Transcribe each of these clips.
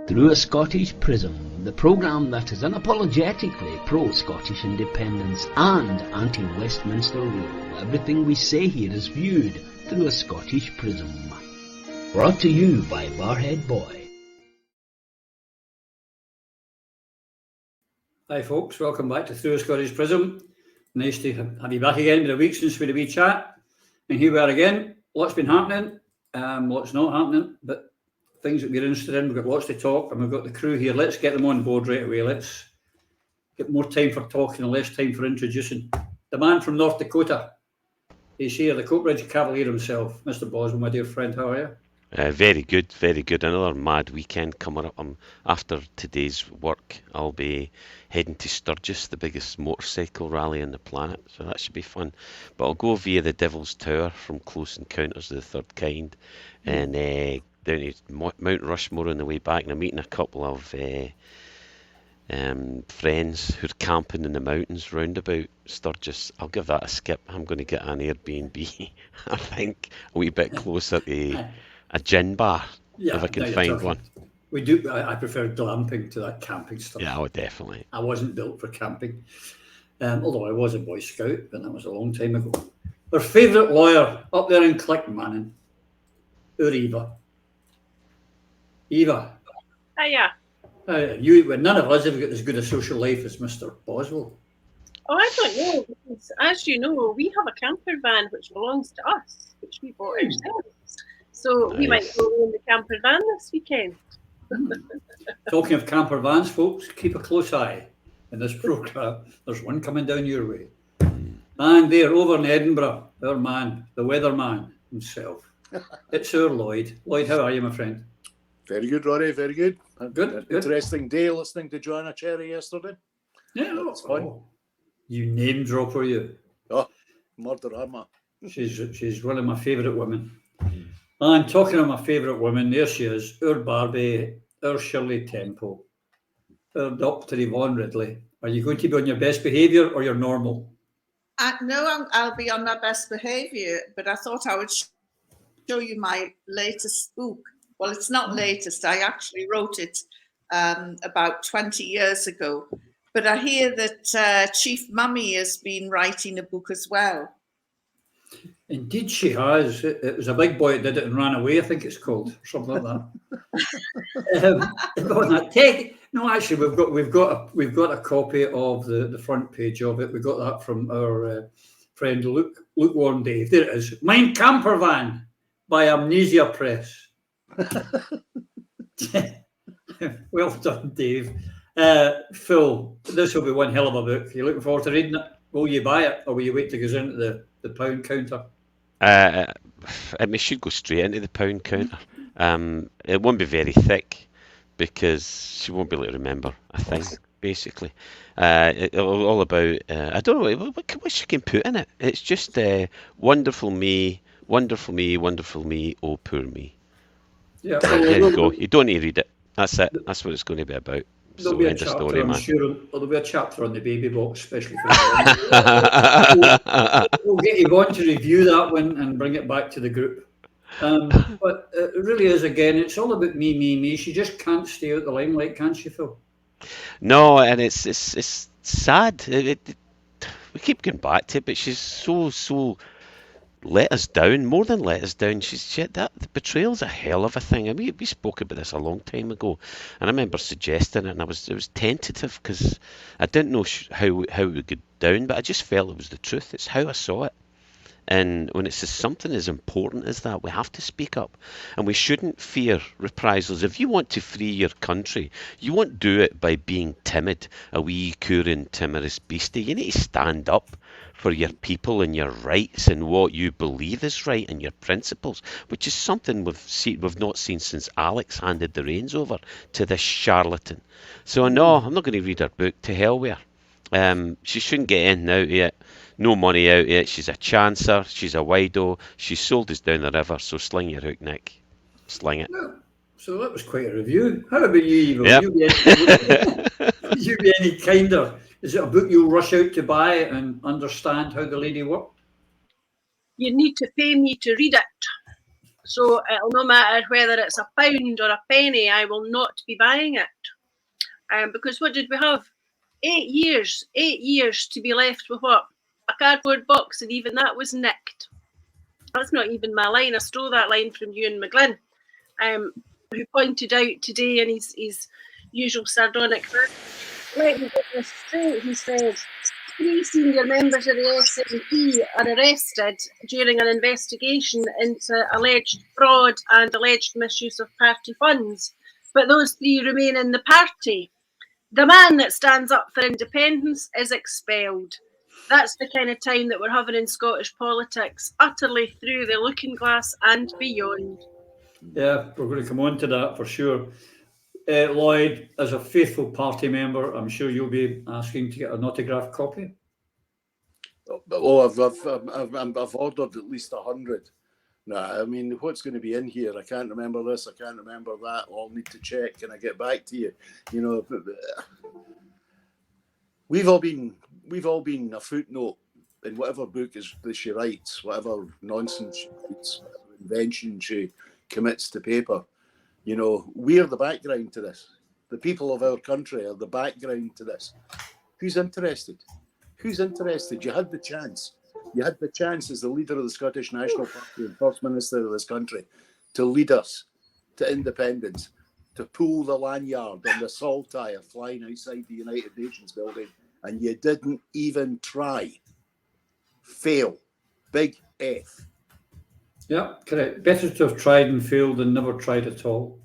Through a Scottish Prism, the programme that is unapologetically pro-Scottish independence and anti-Westminster rule. Everything we say here is viewed through a Scottish Prism. Brought to you by Barhead Boy. Hi folks, welcome back to Through a Scottish Prism. Nice to have you back again. Been a week since we had a wee chat. And here we are again. Lots been happening, lots not happening, but things that we're interested in. We've got lots to talk, and we've got the crew here. Let's get them on board right away. Let's get more time for talking and less time for introducing. The man from North Dakota. He's here, the Coatbridge Cavalier himself. Mr. Boswell, my dear friend, how are you? Very good, very good. Another mad weekend coming up. After today's work, I'll be heading to Sturgis, the biggest motorcycle rally on the planet, so that should be fun. But I'll go via the Devil's Tower from Close Encounters of the Third Kind, and down to Mount Rushmore on the way back, and I'm meeting a couple of friends who are camping in the mountains round about Sturgis. I'll give that a skip. I'm going to get an Airbnb, I think, a wee bit closer to a gin bar, if I can find one. We do. I prefer glamping to that camping stuff. Yeah, oh, definitely. I wasn't built for camping, although I was a Boy Scout, but that was a long time ago. Our favourite lawyer up there in Clickmanning, our Eva. Eva. Hiya. None of us have got as good a social life as Mr. Boswell. Oh, I don't know, because as you know, we have a camper van which belongs to us, which we bought ourselves. So we might go in the camper van this weekend. Talking of camper vans, folks, keep a close eye in this programme. There's one coming down your way. And there, over in Edinburgh, our man, the weatherman himself. It's our Lloyd. Lloyd, how are you, my friend? Very good, Roddy, very good. Good. Interesting day listening to Joanna Cherry yesterday. Yeah, it's fun. You name drop her, you. Oh, murder her, man. She's one of my favourite women. And talking of my favourite women, there she is, our Barbie, our Shirley Temple, our Dr. Yvonne Ridley. Are you going to be on your best behaviour or your normal? No, I'll be on my best behaviour, but I thought I would show you my latest book. Well, it's not latest. I actually wrote it about 20 years ago. But I hear that Chief Mummy has been writing a book as well. Indeed, she has. It was a big boy that did it and ran away, I think it's called, or something like that. No, actually, we've got a copy of the front page of it. We got that from our friend Lukewarm Dave. There it is. Mein Camper Van by Amnesia Press. Well done, Dave. Phil, this will be one hell of a book. Are you looking forward to reading it? Will you buy it, or will you wait till it goes into the pound counter? It should go straight into the pound counter. It won't be very thick because she won't be able to remember a thing, basically. All about, I don't know, what she can put in it. It's just wonderful me, wonderful me, wonderful me, oh poor me. Yeah, there you go. You don't need to read it. That's it. That's what it's going to be about. There'll be a chapter, story, I'm sure. There'll be a chapter on the baby box, especially for we'll get Yvonne to review that one and bring it back to the group. But it really is, again, it's all about me. She just can't stay out the limelight, can she, Phil? No, and it's sad. We keep going back to it, but she's so let us down, more than let us down. The betrayal's a hell of a thing. I mean, we spoke about this a long time ago, and I remember suggesting it, and it was tentative because I didn't know how it would go down, but I just felt it was the truth. It's how I saw it. And when it's something as important as that, we have to speak up, and we shouldn't fear reprisals. If you want to free your country, you won't do it by being timid, a wee cooing timorous beastie. You need to stand up for your people and your rights and what you believe is right and your principles, which is something we've not seen since Alex handed the reins over to this charlatan. So no, I'm not going to read her book. To hell with her. She shouldn't get in and out yet. No money out yet. She's a chancer. She's a widow. She's sold us down the river. So sling your hook, Nick. Sling it. Well, so that was quite a review. How about you, Evo? Yep. Would you be any kinder? Is it a book you'll rush out to buy and understand how the lady worked? You need to pay me to read it. So it'll no matter whether it's a pound or a penny, I will not be buying it. Because what did we have? 8 years. 8 years to be left with what? A cardboard box, and even that was nicked. That's not even my line. I stole that line from Ewan McGlynn, who pointed out today in his usual sardonic fashion. Let me get this straight, he said. 3 senior members of the SNP are arrested during an investigation into alleged fraud and alleged misuse of party funds, but those 3 remain in the party. The man that stands up for independence is expelled. That's the kind of time that we're having in Scottish politics, utterly through the looking glass and beyond. Yeah, we're going to come on to that for sure. Lloyd, as a faithful party member, I'm sure you'll be asking to get an autographed copy. Oh, I've ordered at least 100. Nah, I mean, what's going to be in here? I can't remember this. I can't remember that. I'll need to check. Can I get back to you? You know, we've all been a footnote in whatever book that she writes, whatever nonsense she writes, whatever invention she commits to paper. You know, we are the background to this. The people of our country are the background to this. Who's interested? Who's interested? You had the chance. You had the chance as the leader of the Scottish National Party and First Minister of this country to lead us to independence, to pull the lanyard on the saltire flying outside the United Nations building, and you didn't even try. Fail. Big F. Yeah, correct. Better to have tried and failed than never tried at all.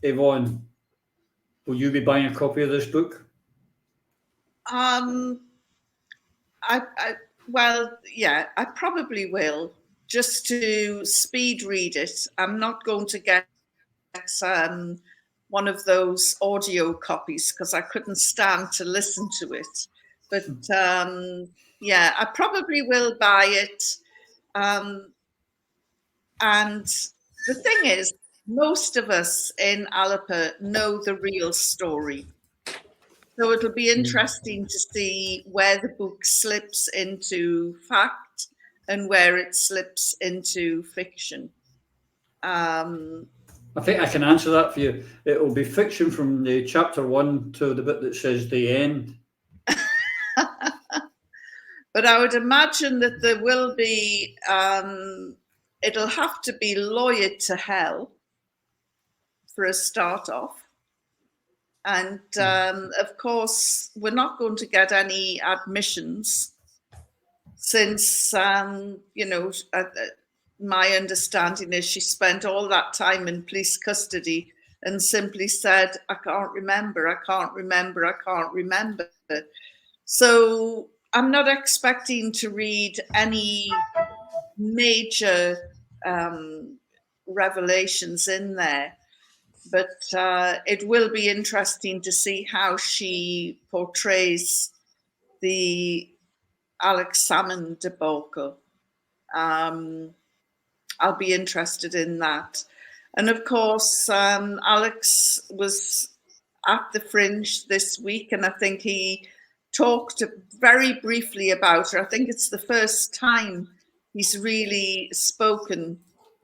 Yvonne, will you be buying a copy of this book? Well, yeah, I probably will, just to speed read it. I'm not going to get one of those audio copies because I couldn't stand to listen to it. But yeah, I probably will buy it. And the thing is, most of us in Alapa know the real story. So it'll be interesting to see where the book slips into fact and where it slips into fiction. I think I can answer that for you. It will be fiction from the chapter 1 to the bit that says the end. But I would imagine that there will be, it'll have to be lawyered to hell for a start off. And of course, we're not going to get any admissions since, you know, my understanding is she spent all that time in police custody and simply said, I can't remember, I can't remember, I can't remember. So I'm not expecting to read any major revelations in there. But it will be interesting to see how she portrays the Alex Salmond debacle. I'll be interested in that. And of course, Alex was at the Fringe this week, and I think he talked very briefly about her. I think it's the first time he's really spoken.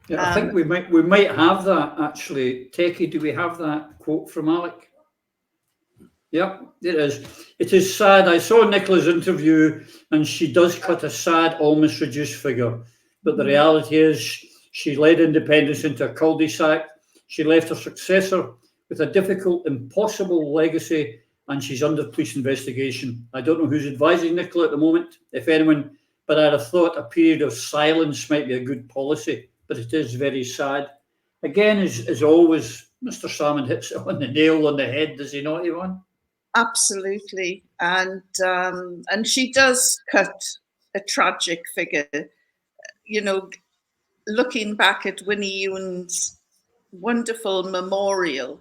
Yeah, I think we might have that actually. Techie, do we have that quote from Alec? Yep, it is. It is sad. I saw Nicola's interview and she does cut a sad, almost reduced figure. But the reality is she led independence into a cul-de-sac. She left her successor with a difficult, impossible legacy, and she's under police investigation. I don't know who's advising Nicola at the moment, if anyone, but I'd have thought a period of silence might be a good policy. But it is very sad. Again, as always, Mr. Salmond hits it on the nail on the head, does he not, Yvonne? Absolutely. And she does cut a tragic figure. You know, looking back at Winnie Ewan's wonderful memorial,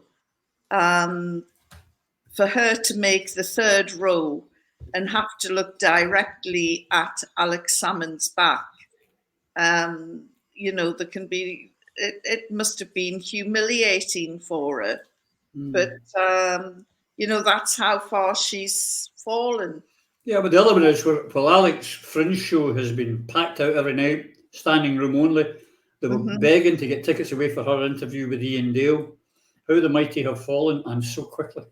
for her to make the third row and have to look directly at Alex Salmond's back, you know, there can be, it must have been humiliating for her. But, you know, that's how far she's fallen. Yeah, but the other one is, well, Alex's Fringe show has been packed out every night, standing room only. They were begging to get tickets away for her interview with Ian Dale. How the mighty have fallen, and so quickly.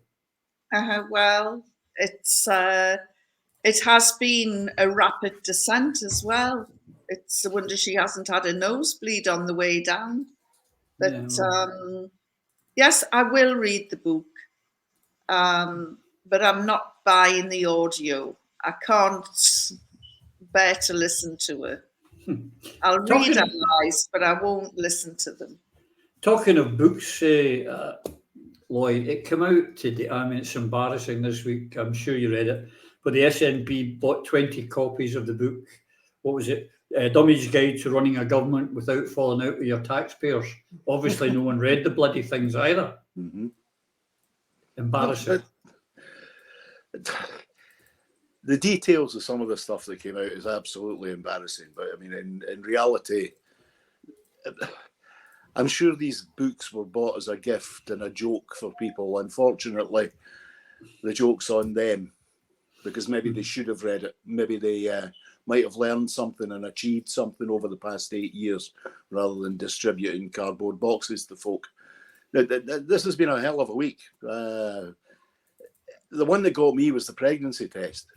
Well, it has been a rapid descent as well. It's a wonder she hasn't had a nosebleed on the way down. But yes, I will read the book, but I'm not buying the audio. I can't bear to listen to her. I'll read her lies, but I won't listen to them. Talking of books, Lloyd, it came out today. I mean, it's embarrassing this week. I'm sure you read it. But the SNP bought 20 copies of the book. What was it? Dummy's Guide to Running a Government Without Falling Out with Your Taxpayers. Obviously, no one read the bloody things either. Embarrassing. The details of some of the stuff that came out is absolutely embarrassing. But I mean, in reality, I'm sure these books were bought as a gift and a joke for people. Unfortunately, the joke's on them, because maybe they should have read it. Maybe they might have learned something and achieved something over the past 8 years, rather than distributing cardboard boxes to folk. This has been a hell of a week. The one that got me was the pregnancy test.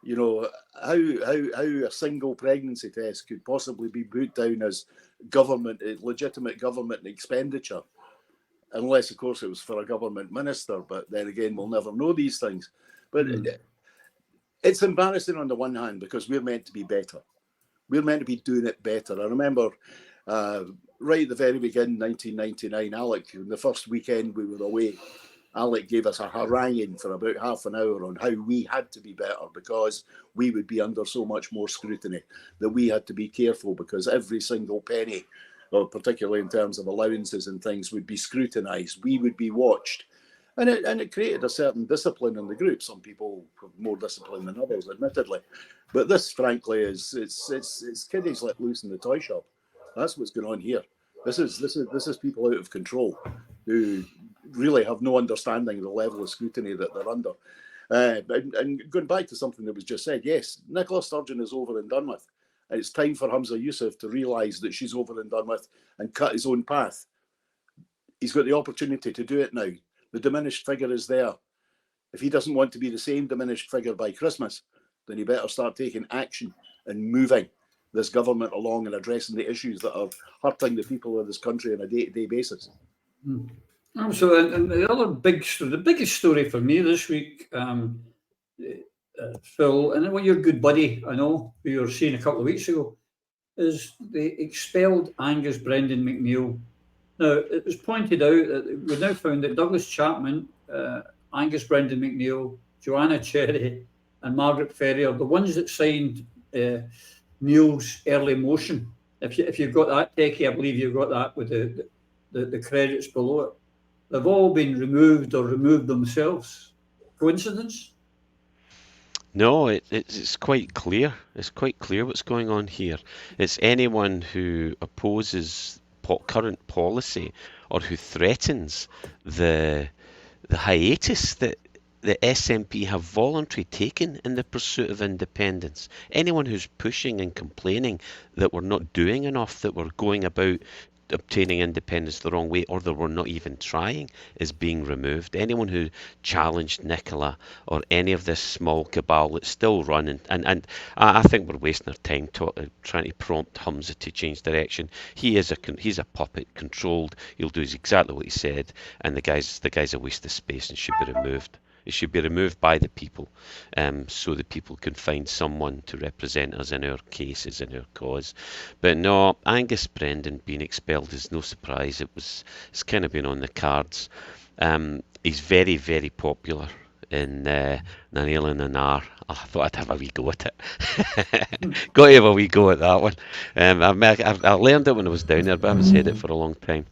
You know, how a single pregnancy test could possibly be put down as legitimate government expenditure, unless, of course, it was for a government minister. But then again, we'll never know these things. But it's embarrassing on the one hand, because we're meant to be better. We're meant to be doing it better. I remember right at the very beginning, 1999, Alec, in the first weekend we were away, Alec gave us a haranguing for about half an hour on how we had to be better, because we would be under so much more scrutiny, that we had to be careful because every single penny, or particularly in terms of allowances and things, would be scrutinised. We would be watched. And it created a certain discipline in the group. Some people have more discipline than others, admittedly. But this, frankly, it's kiddies let loose in the toy shop. That's what's going on here. This is people out of control who really have no understanding of the level of scrutiny that they're under. And going back to something that was just said, yes, Nicola Sturgeon is over and done with. And it's time for Hamza Yousaf to realise that she's over and done with and cut his own path. He's got the opportunity to do it now. The diminished figure is there. If he doesn't want to be the same diminished figure by Christmas, then he better start taking action and moving this government along and addressing the issues that are hurting the people of this country on a day-to-day basis. So, and the other big story, the biggest story for me this week, Phil, and your good buddy, I know, who you were seeing a couple of weeks ago, is they expelled Angus Brendan McNeill. Now, it was pointed out that we've now found that Douglas Chapman, Angus Brendan McNeill, Joanna Cherry, and Margaret Ferrier, the ones that signed Neil's early motion. If you've got that, Techie, I believe you've got that with the credits below it. They've all been removed or removed themselves. Coincidence? No, it's quite clear. It's quite clear what's going on here. It's anyone who opposes current policy or who threatens the hiatus that the SNP have voluntarily taken in the pursuit of independence. Anyone who's pushing and complaining that we're not doing enough, that we're going about obtaining independence the wrong way, or that we're not even trying, is being removed. Anyone who challenged Nicola or any of this small cabal that's still running, and I think we're wasting our time trying to prompt Hamza to change direction. He's a puppet, controlled. He'll do exactly what he said, and the guy's a waste of space and should be removed. It should be removed by the people, so the people can find someone to represent us in our cases, in our cause. But no, Angus Brendan being expelled is no surprise. It's kind of been on the cards. He's very, very popular in Naneel and Nanar. I thought I'd have a wee go at it. Got to have a wee go at that one. I learned it when I was down there, but I haven't said it for a long time.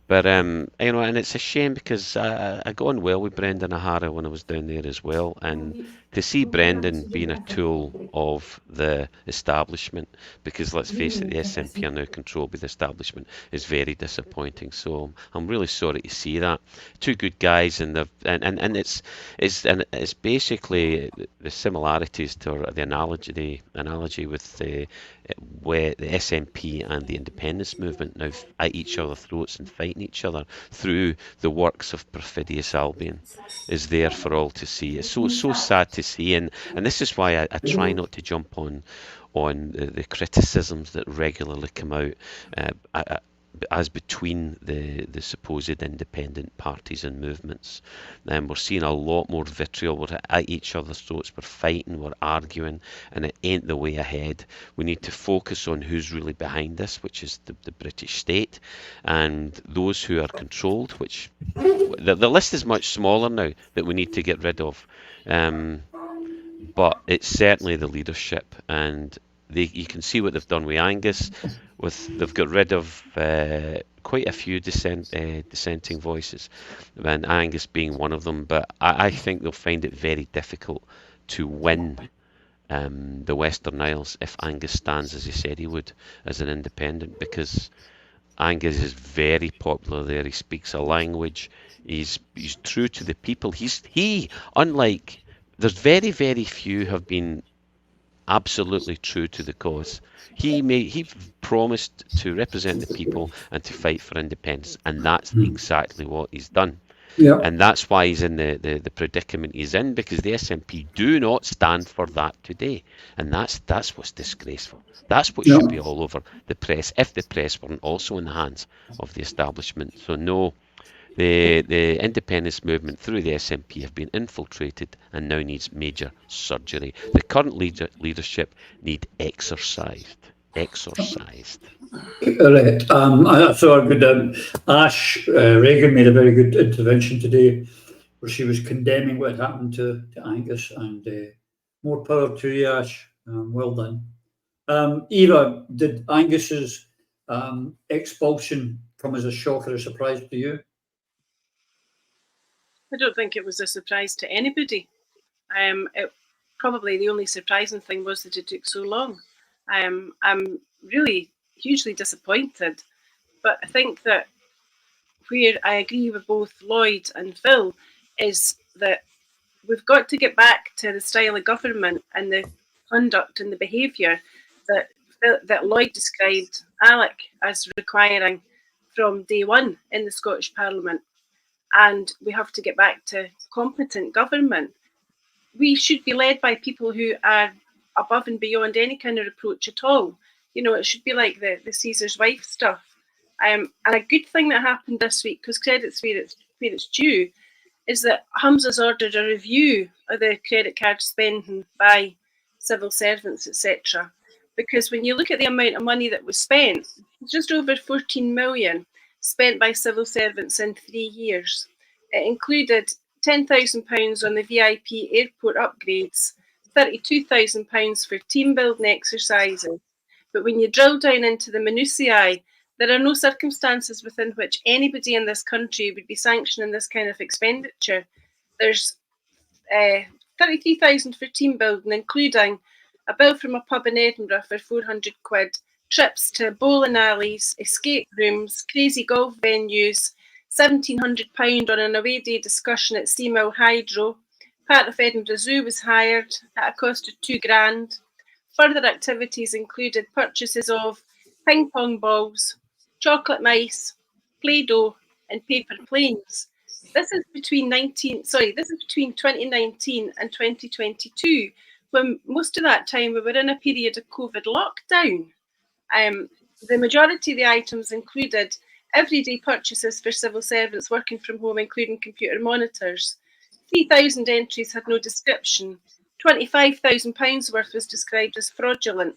But, and it's a shame because I got on well with Brendan O'Hara when I was down there as well. And to see Brendan being a tool of the establishment, because let's face it, the SNP are now controlled by the establishment, is very disappointing. So I'm really sorry to see that. Two good guys, and it's basically the similarities to the analogy with where the SNP and the independence movement now at each other's throats and fighting each other through the works of perfidious Albion is there for all to see. It's so sad to see, and this is why I try not to jump on the criticisms that regularly come out as between the supposed independent parties and movements. We're seeing a lot more vitriol. We're at each other's throats. We're fighting. We're arguing, and it ain't the way ahead. We need to focus on who's really behind this, which is the British state, and those who are controlled. Which the list is much smaller now that we need to get rid of, but it's certainly the leadership, and you can see what they've done with Angus. They've got rid of quite a few dissenting voices, and Angus being one of them. But I think they'll find it very difficult to win the Western Isles if Angus stands as he said he would as an independent, because Angus is very popular there. He speaks a language. He's true to the people. Unlike there's very few have been absolutely true to the cause. He promised to represent the people and to fight for independence, and that's exactly what he's done. Yeah. And that's why he's in the predicament he's in, because the SNP do not stand for that today, and that's what's disgraceful. That's what should be all over the press, if the press weren't also in the hands of the establishment. So no, the independence movement through the SNP have been infiltrated and now needs major surgery. The current leadership need exorcised. Correct. I saw a good Ash Reagan made a very good intervention today, where she was condemning what happened to Angus, and more power to you, Ash. Well done. Eva, did Angus's expulsion come as a shock or a surprise to you? I don't think it was a surprise to anybody. Probably the only surprising thing was that it took so long. I'm really hugely disappointed, but I think that where I agree with both Lloyd and Phil is that we've got to get back to the style of government and the conduct and the behaviour that Lloyd described Alec as requiring from day one in the Scottish Parliament. And we have to get back to competent government. We should be led by people who are above and beyond any kind of reproach at all. You know, it should be like the Caesar's wife stuff. And a good thing that happened this week, because credit's where it's due, is that Humza's ordered a review of the credit card spending by civil servants, etc. Because when you look at the amount of money that was spent, just over 14 million spent by civil servants in 3 years. It included £10,000 on the VIP airport upgrades, £32,000 for team building exercises. But when you drill down into the minutiae, there are no circumstances within which anybody in this country would be sanctioning this kind of expenditure. There's 33,000 for team building, including a bill from a pub in Edinburgh for 400 quid, trips to bowling alleys, escape rooms, crazy golf venues, £1,700 on an away day discussion at Seamill Hydro. Part of Edinburgh Zoo was hired at a cost of £2,000. Further activities included purchases of ping pong balls, chocolate mice, Play-Doh, and paper planes. This is between 2019 and 2022, when most of that time we were in a period of COVID lockdown. The majority of the items included everyday purchases for civil servants working from home, including computer monitors. 3,000 entries had no description. £25,000 worth was described as fraudulent.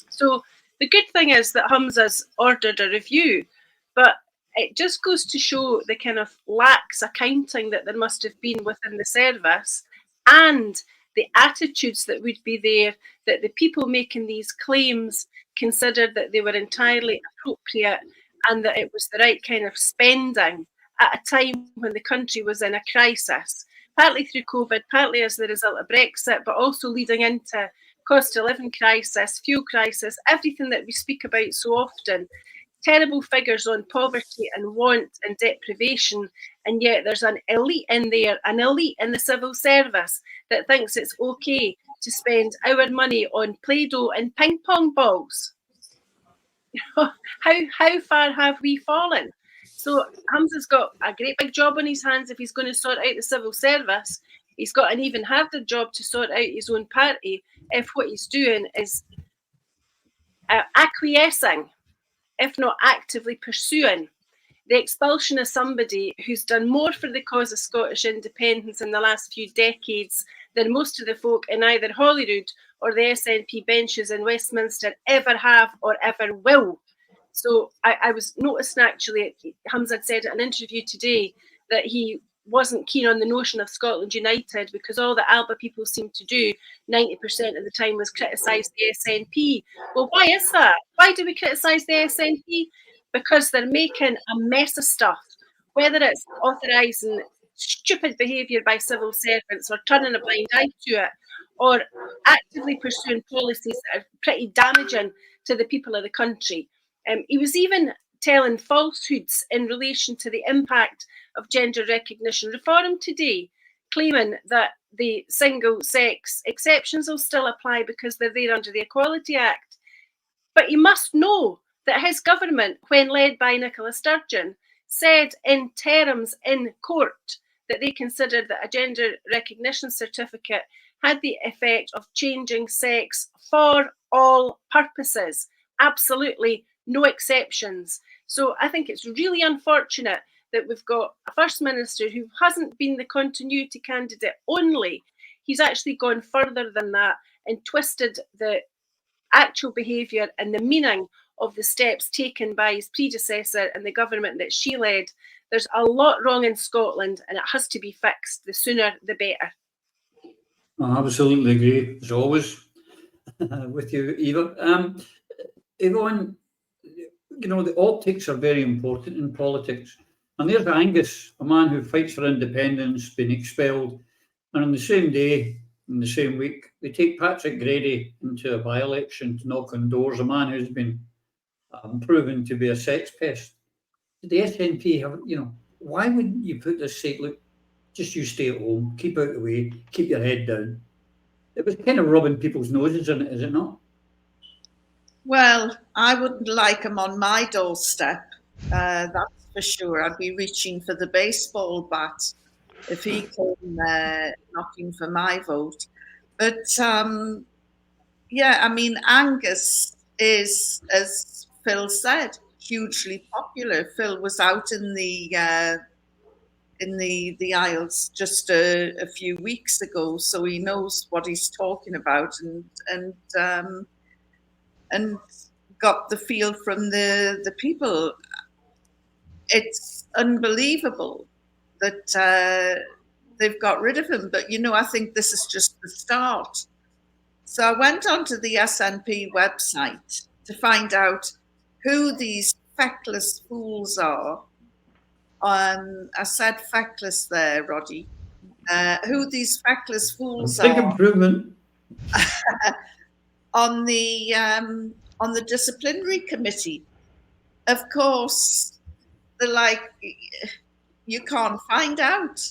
So the good thing is that Humza's ordered a review, but it just goes to show the kind of lax accounting that there must have been within the service, and the attitudes that would be there, that the people making these claims considered that they were entirely appropriate and that it was the right kind of spending, at a time when the country was in a crisis, partly through COVID, partly as the result of Brexit, but also leading into cost of living crisis, fuel crisis, everything that we speak about so often. Terrible figures on poverty and want and deprivation, and yet there's an elite in there, an elite in the civil service that thinks it's okay to spend our money on Play-Doh and ping pong balls. How far have we fallen? So Hamza's got a great big job on his hands if he's going to sort out the civil service. He's got an even harder job to sort out his own party if what he's doing is acquiescing, if not actively pursuing, the expulsion of somebody who's done more for the cause of Scottish independence in the last few decades than most of the folk in either Holyrood or the SNP benches in Westminster ever have or ever will. So I was noticing, actually, Hamza had said in an interview today that he wasn't keen on the notion of Scotland United because all that Alba people seemed to do 90% of the time was criticise the SNP. Well, why is that? Why do we criticise the SNP? Because they're making a mess of stuff, whether it's authorising stupid behaviour by civil servants or turning a blind eye to it, or actively pursuing policies that are pretty damaging to the people of the country. He was even telling falsehoods in relation to the impact of gender recognition reform today, claiming that the single-sex exceptions will still apply because they're there under the Equality Act. But you must know that his government, when led by Nicola Sturgeon, said in terms in court that they considered that a gender recognition certificate had the effect of changing sex for all purposes. Absolutely no exceptions. So I think it's really unfortunate that we've got a First Minister who hasn't been the continuity candidate only. He's actually gone further than that and twisted the actual behaviour and the meaning of the steps taken by his predecessor and the government that she led. There's a lot wrong in Scotland and it has to be fixed. The sooner, the better. I absolutely agree, as always, with you, Eva. Yvonne, you know, the optics are very important in politics. And there's Angus, a man who fights for independence, been expelled. And on the same day, in the same week, they take Patrick Grady into a by-election to knock on doors, a man who's been proven to be a sex pest. Did the SNP have, you know, why wouldn't you put this, say, look, just you stay at home, keep out of the way, keep your head down? It was kind of rubbing people's noses in it, is it not? Well, I wouldn't like him on my doorstep, that's for sure. I'd be reaching for the baseball bat if he came knocking for my vote. But yeah, I mean, Angus is, as Phil said, hugely popular. Phil was out in the aisles just a few weeks ago, so he knows what he's talking about, and got the feel from the people. It's unbelievable that they've got rid of him, but you know, I think this is just the start. So I went onto the SNP website to find out who these feckless fools are. I said feckless there, Roddy. Who these feckless fools Big are improvement. on the disciplinary committee. Of course, they're like, you can't find out.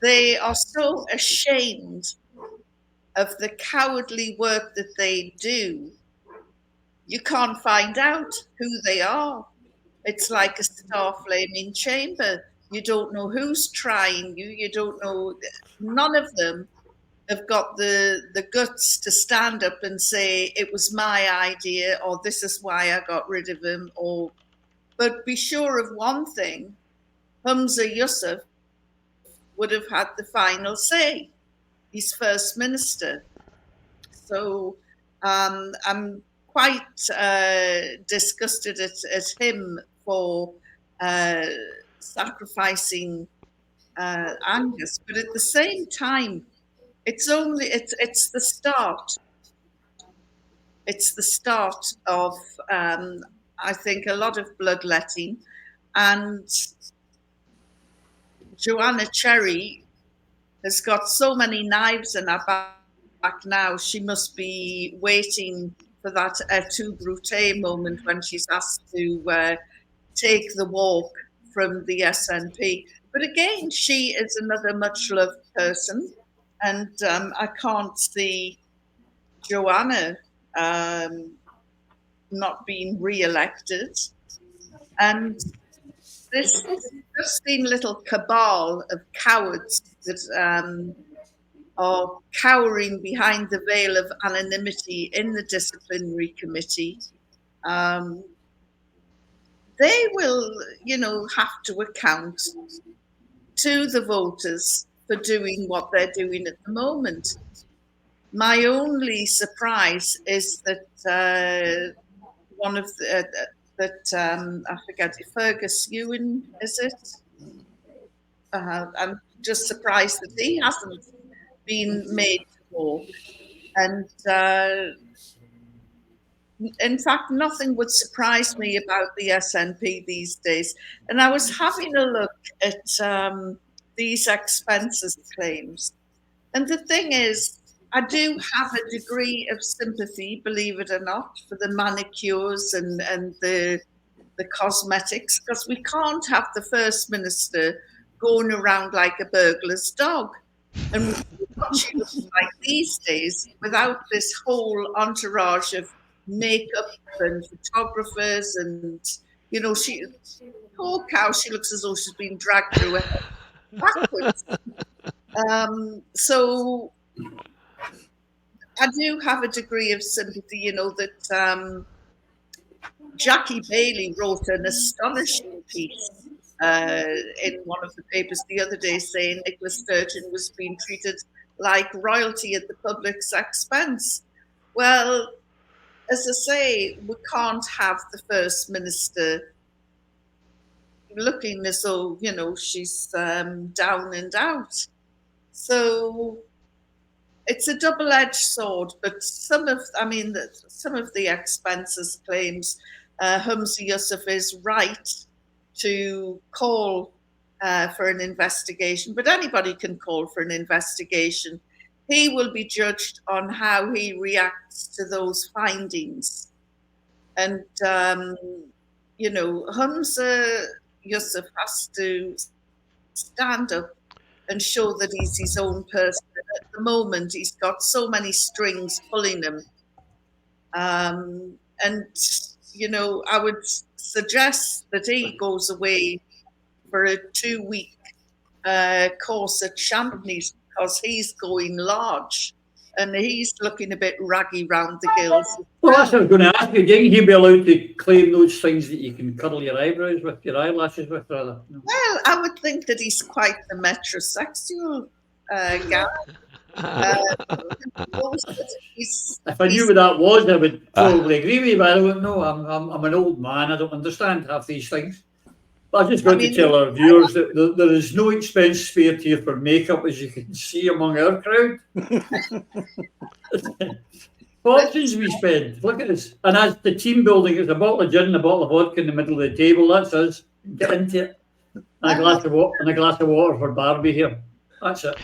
They are so ashamed of the cowardly work that they do. You can't find out who they are. It's like a star flaming chamber. You don't know who's trying you. You don't know. None of them have got the guts to stand up and say it was my idea, or this is why I got rid of him. But be sure of one thing: Humza Yousaf would have had the final say. He's First Minister. So I'm quite disgusted at him for sacrificing Angus. But at the same time, it's the start. It's the start of, I think, a lot of bloodletting. And Joanna Cherry has got so many knives in her back now, she must be waiting for that tout brute moment when she's asked to take the walk from the SNP. But again, she is another much-loved person, and I can't see Joanna not being re-elected. And this disgusting little cabal of cowards that are cowering behind the veil of anonymity in the disciplinary committee, they will, have to account to the voters for doing what they're doing at the moment. My only surprise is that one of the I forget, Fergus Ewan, is it? I'm just surprised that he hasn't been made to walk. And in fact, nothing would surprise me about the SNP these days. And I was having a look at these expenses claims. And the thing is, I do have a degree of sympathy, believe it or not, for the manicures and the cosmetics, because we can't have the First Minister going around like a burglar's dog. And what she looks like these days, without this whole entourage of makeup and photographers, and she, poor cow, she looks as though she's been dragged through it backwards. So I do have a degree of sympathy, that Jackie Bailey wrote an astonishing piece in one of the papers the other day saying Nicola Sturgeon was being treated like royalty at the public's expense. Well, as I say, we can't have the First Minister looking as though, she's down and out. So it's a double-edged sword, but some of the expenses claims, Humza Yousaf is right to call for an investigation, but anybody can call for an investigation. He will be judged on how he reacts to those findings. And, Humza Yousaf has to stand up and show that he's his own person. At the moment, he's got so many strings pulling him. And, I would suggest that he goes away for a 2-week course at Champneys, because he's going large and he's looking a bit raggy round the gills. Well, that's what I was going to ask you. Do you think he'll be allowed to claim those things that you can cuddle your eyebrows with, your eyelashes with, rather? No. Well, I would think that he's quite the metrosexual guy. If I knew what that was, I would probably agree with you, but I don't know. I'm an old man. I don't understand half these things. But I just got to tell our viewers that there is no expense spared here for makeup, as you can see among our crowd. Fortunes we spend. Look at this. And as the team building, it's a bottle of gin and a bottle of vodka in the middle of the table. That's us. Get into it. And a glass of water for Barbie here. That's it.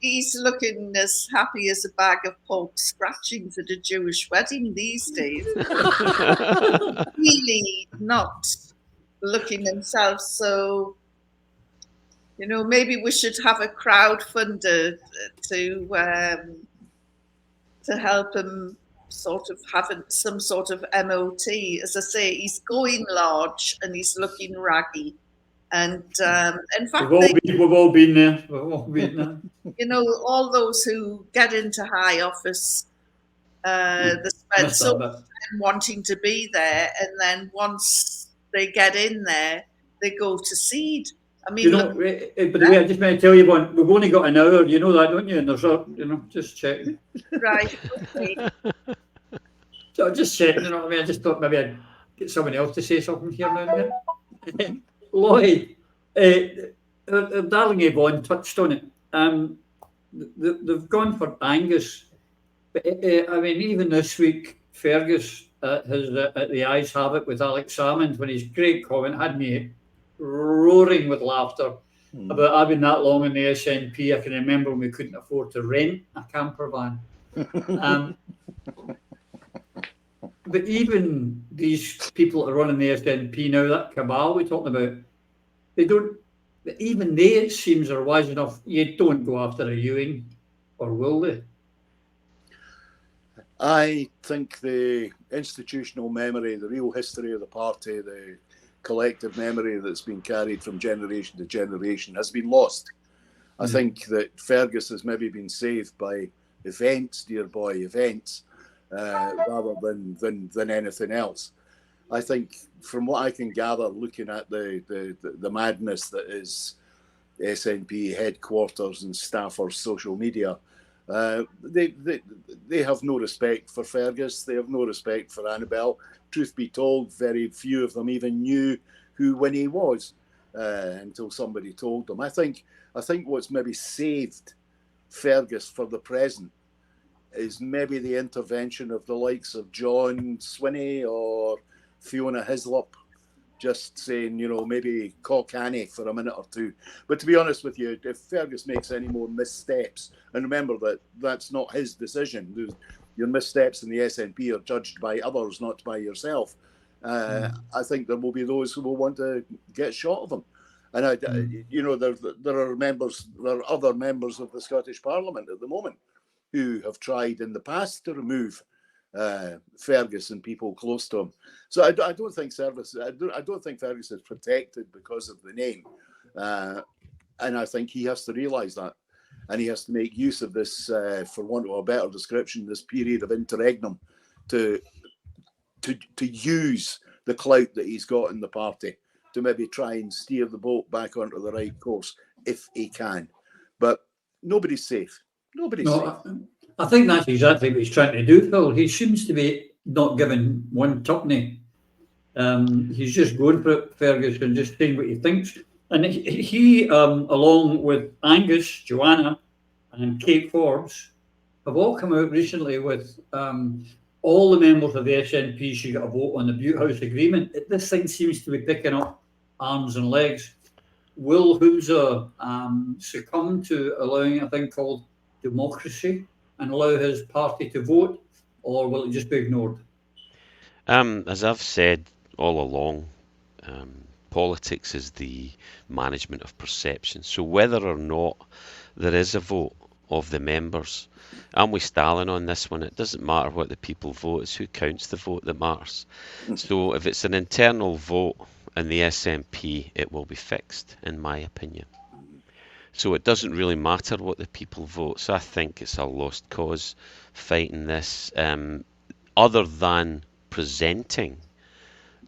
He's looking as happy as a bag of pork scratchings at a Jewish wedding these days. Really not looking himself. So, maybe we should have a crowdfunder to help him sort of have some sort of MOT. As I say, he's going large and he's looking raggy. And in fact, we've all been there. All those who get into high office, they spend so much time wanting to be there, and then once they get in there, they go to seed. I mean, by the way, I just want to tell you one. We've only got an hour. You know that, don't you? And there's just checking. Right. Okay. So just checking. I just thought maybe I'd get someone else to say something here now and then. Lloyd, darling Yvonne touched on it. They've gone for Angus, but even this week, Fergus has the Eyes Have It with Alex Salmond when his great comment had me roaring with laughter about having that long in the SNP. I can remember when we couldn't afford to rent a camper van. But even these people that are running the SNP now, that cabal we're talking about, they don't, even they, it seems, are wise enough. You don't go after a Ewing, or will they? I think the institutional memory, the real history of the party, the collective memory that's been carried from generation to generation has been lost. I think that Fergus has maybe been saved by events, dear boy, events, rather than anything else. I think, from what I can gather, looking at the madness that is SNP headquarters and staffers' social media, they have no respect for Fergus. They have no respect for Annabelle. Truth be told, very few of them even knew who Winnie was until somebody told them. I think what's maybe saved Fergus for the present is maybe the intervention of the likes of John Swinney or Fiona Hislop, just saying, maybe cock Annie for a minute or two. But to be honest with you, if Fergus makes any more missteps, and remember that that's not his decision, your missteps in the SNP are judged by others, not by yourself. I think there will be those who will want to get shot of him. And there are other members of the Scottish Parliament at the moment who have tried in the past to remove Fergus and people close to him. So I don't think Fergus is protected because of the name, and I think he has to realise that, and he has to make use of this, for want of a better description, this period of interregnum to use the clout that he's got in the party to maybe try and steer the boat back onto the right course if he can. But nobody's safe. Nobody's safe. I think that's exactly what he's trying to do, Phil. He seems to be not giving one tuppeny. He's just going for it, Fergus, and just saying what he thinks. And he along with Angus, Joanna, and Kate Forbes, have all come out recently with all the members of the SNP should get a vote on the Butte House Agreement. This thing seems to be picking up arms and legs. Will Humza succumb to allowing a thing called democracy and allow his party to vote, or will it just be ignored? As I've said all along, politics is the management of perception. So whether or not there is a vote of the members, I'm with Stalin on this one. It doesn't matter what the people vote, it's who counts the vote that matters. So if it's an internal vote in the SNP, it will be fixed, in my opinion. So it doesn't really matter what the people vote. So I think it's a lost cause fighting this, other than presenting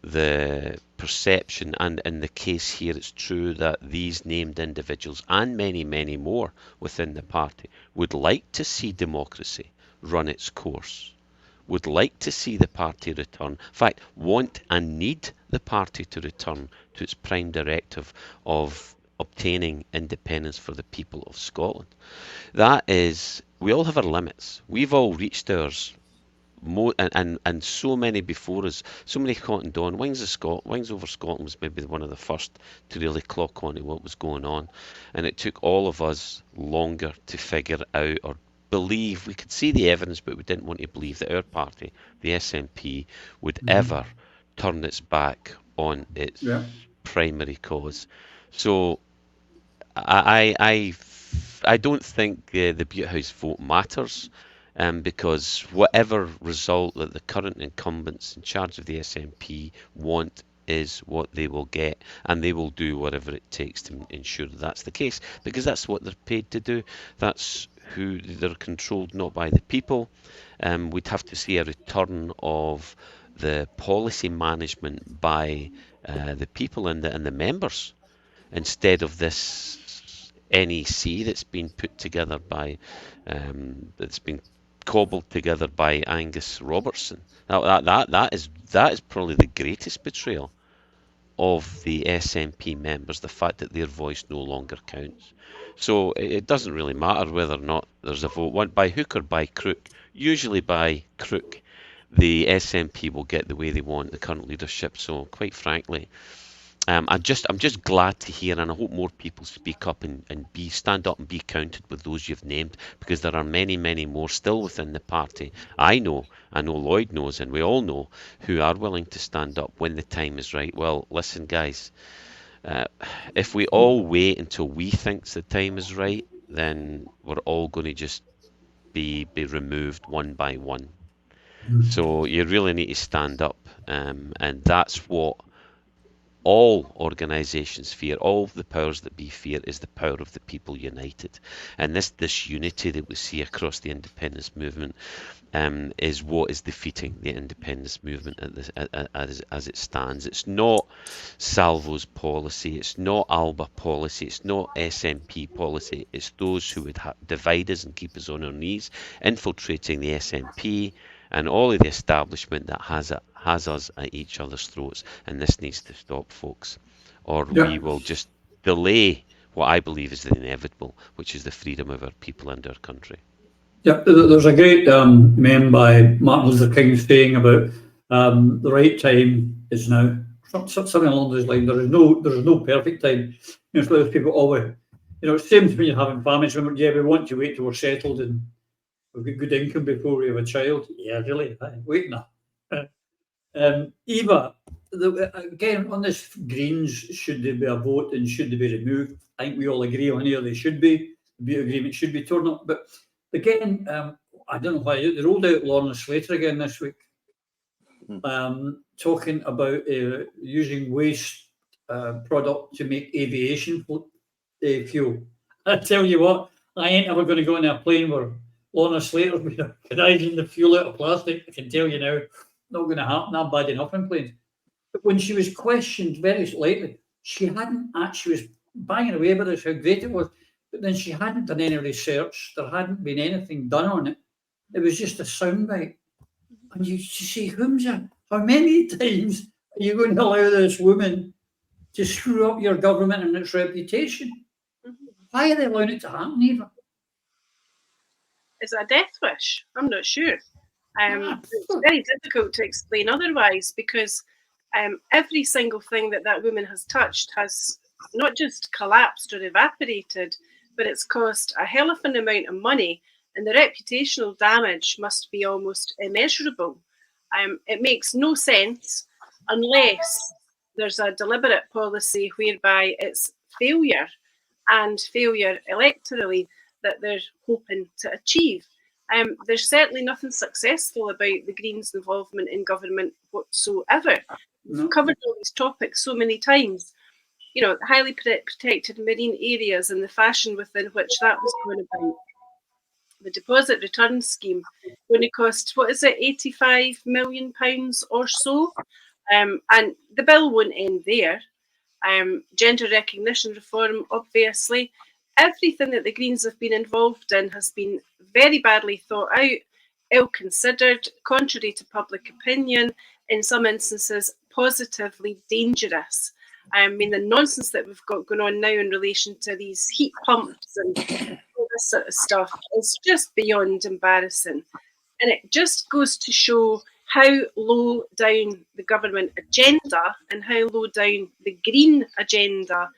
the perception, and in the case here it's true that these named individuals and many, many more within the party would like to see democracy run its course, would like to see the party return, in fact want and need the party to return to its prime directive of obtaining independence for the people of Scotland. That is, we all have our limits. We've all reached ours. And so many before us, so many cottoned on. Wings Over Scotland was maybe one of the first to really clock on to what was going on, and it took all of us longer to figure out or believe. We could see the evidence, but we didn't want to believe that our party, the SNP, would ever turn its back on its primary cause. So I don't think the Butte House vote matters. Because whatever result that the current incumbents in charge of the SNP want is what they will get, and they will do whatever it takes to ensure that that's the case, because that's what they're paid to do. That's who they're controlled, not by the people. We'd have to see a return of the policy management by the people and the members, instead of this NEC that's been put together by that's been cobbled together by Angus Robertson. Now that is probably the greatest betrayal of the SNP members, the fact that their voice no longer counts. So it doesn't really matter whether or not there's a vote, by hook or by crook. Usually by crook, the SNP will get the way they want, the current leadership. So quite frankly, I'm just glad to hear, and I hope more people speak up and stand up and be counted with those you've named, because there are many, many more still within the party. I know Lloyd knows, and we all know, who are willing to stand up when the time is right. Well, listen, guys, if we all wait until we think the time is right, then we're all going to just be removed one by one. So you really need to stand up, and that's what all organisations fear. All of the powers that be fear is the power of the people united. And this unity that we see across the independence movement is what is defeating the independence movement as it stands. It's not Salvo's policy, it's not Alba policy, it's not SNP policy, it's those who would divide us and keep us on our knees, infiltrating the SNP and all of the establishment that has us at each other's throats. And this needs to stop, folks, or we will just delay what I believe is the inevitable, which is the freedom of our people and our country. Yeah, there's a great meme by Martin Luther King saying about the right time is now. Something along those lines. There is no perfect time. You know, so people always, you know, it's the same when you're having families. Remember, yeah, we want to wait till we're settled and we've got good income before we have a child. Yeah, really? Wait now. Eva, again, on this Greens, should there be a vote and should they be removed? I think we all agree on here they should be. The agreement should be torn up. But again, I don't know why, they rolled out Lorna Slater again this week, talking about using waste product to make aviation fuel. I tell you what, I ain't ever going to go on a plane where Lorna Slater's been conniving the fuel out of plastic. I can tell you now, not going to happen. I'm bad enough in planes. But when she was questioned very lately, she was banging away about this, how great it was, but then she hadn't done any research. There hadn't been anything done on it. It was just a soundbite. And you say, Humza, how many times are you going to allow this woman to screw up your government and its reputation? Why are they allowing it to happen, Eva? Is it a death wish? I'm not sure. It's very difficult to explain otherwise, because every single thing that woman has touched has not just collapsed or evaporated, but it's cost a hell of an amount of money, and the reputational damage must be almost immeasurable. It makes no sense unless there's a deliberate policy whereby it's failure, and failure electorally, that they're hoping to achieve. There's certainly nothing successful about the Greens' involvement in government whatsoever. We've covered all these topics so many times. You know, highly protected marine areas and the fashion within which that was going about. The deposit return scheme going to cost, what is it, £85 million or so? And the bill won't end there. Gender recognition reform, obviously. Everything that the Greens have been involved in has been very badly thought out, ill-considered, contrary to public opinion, in some instances positively dangerous. I mean, the nonsense that we've got going on now in relation to these heat pumps and all this sort of stuff is just beyond embarrassing. And it just goes to show how low down the government agenda and how low down the Green agenda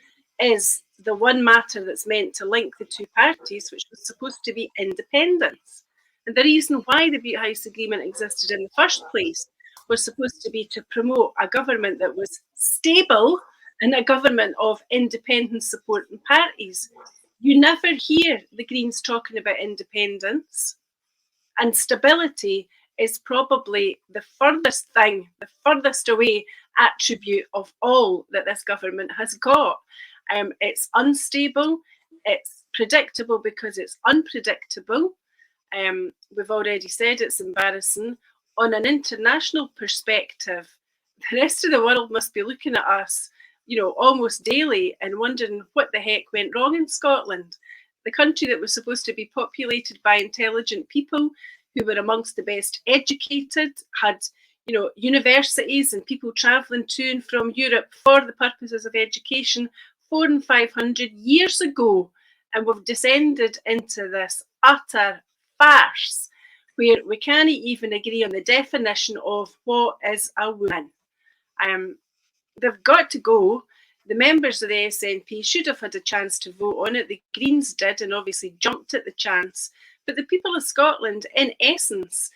is the one matter that's meant to link the two parties, which was supposed to be independence. And the reason why the Butte House Agreement existed in the first place was supposed to be to promote a government that was stable and a government of independent supporting parties. You never hear the Greens talking about independence, and stability is probably the furthest thing, the furthest away attribute of all that this government has got. It's unstable, it's predictable because it's unpredictable. We've already said it's embarrassing. On an international perspective, the rest of the world must be looking at us, you know, almost daily and wondering what the heck went wrong in Scotland. The country that was supposed to be populated by intelligent people who were amongst the best educated, had, you know, universities and people travelling to and from Europe for the purposes of education 400 and 500 years ago. And we've descended into this utter farce where we can't even agree on the definition of what is a woman. They've got to go. the members of the SNP should have had a chance to vote on it. The Greens did, and obviously jumped at the chance. But the people of Scotland, in essence,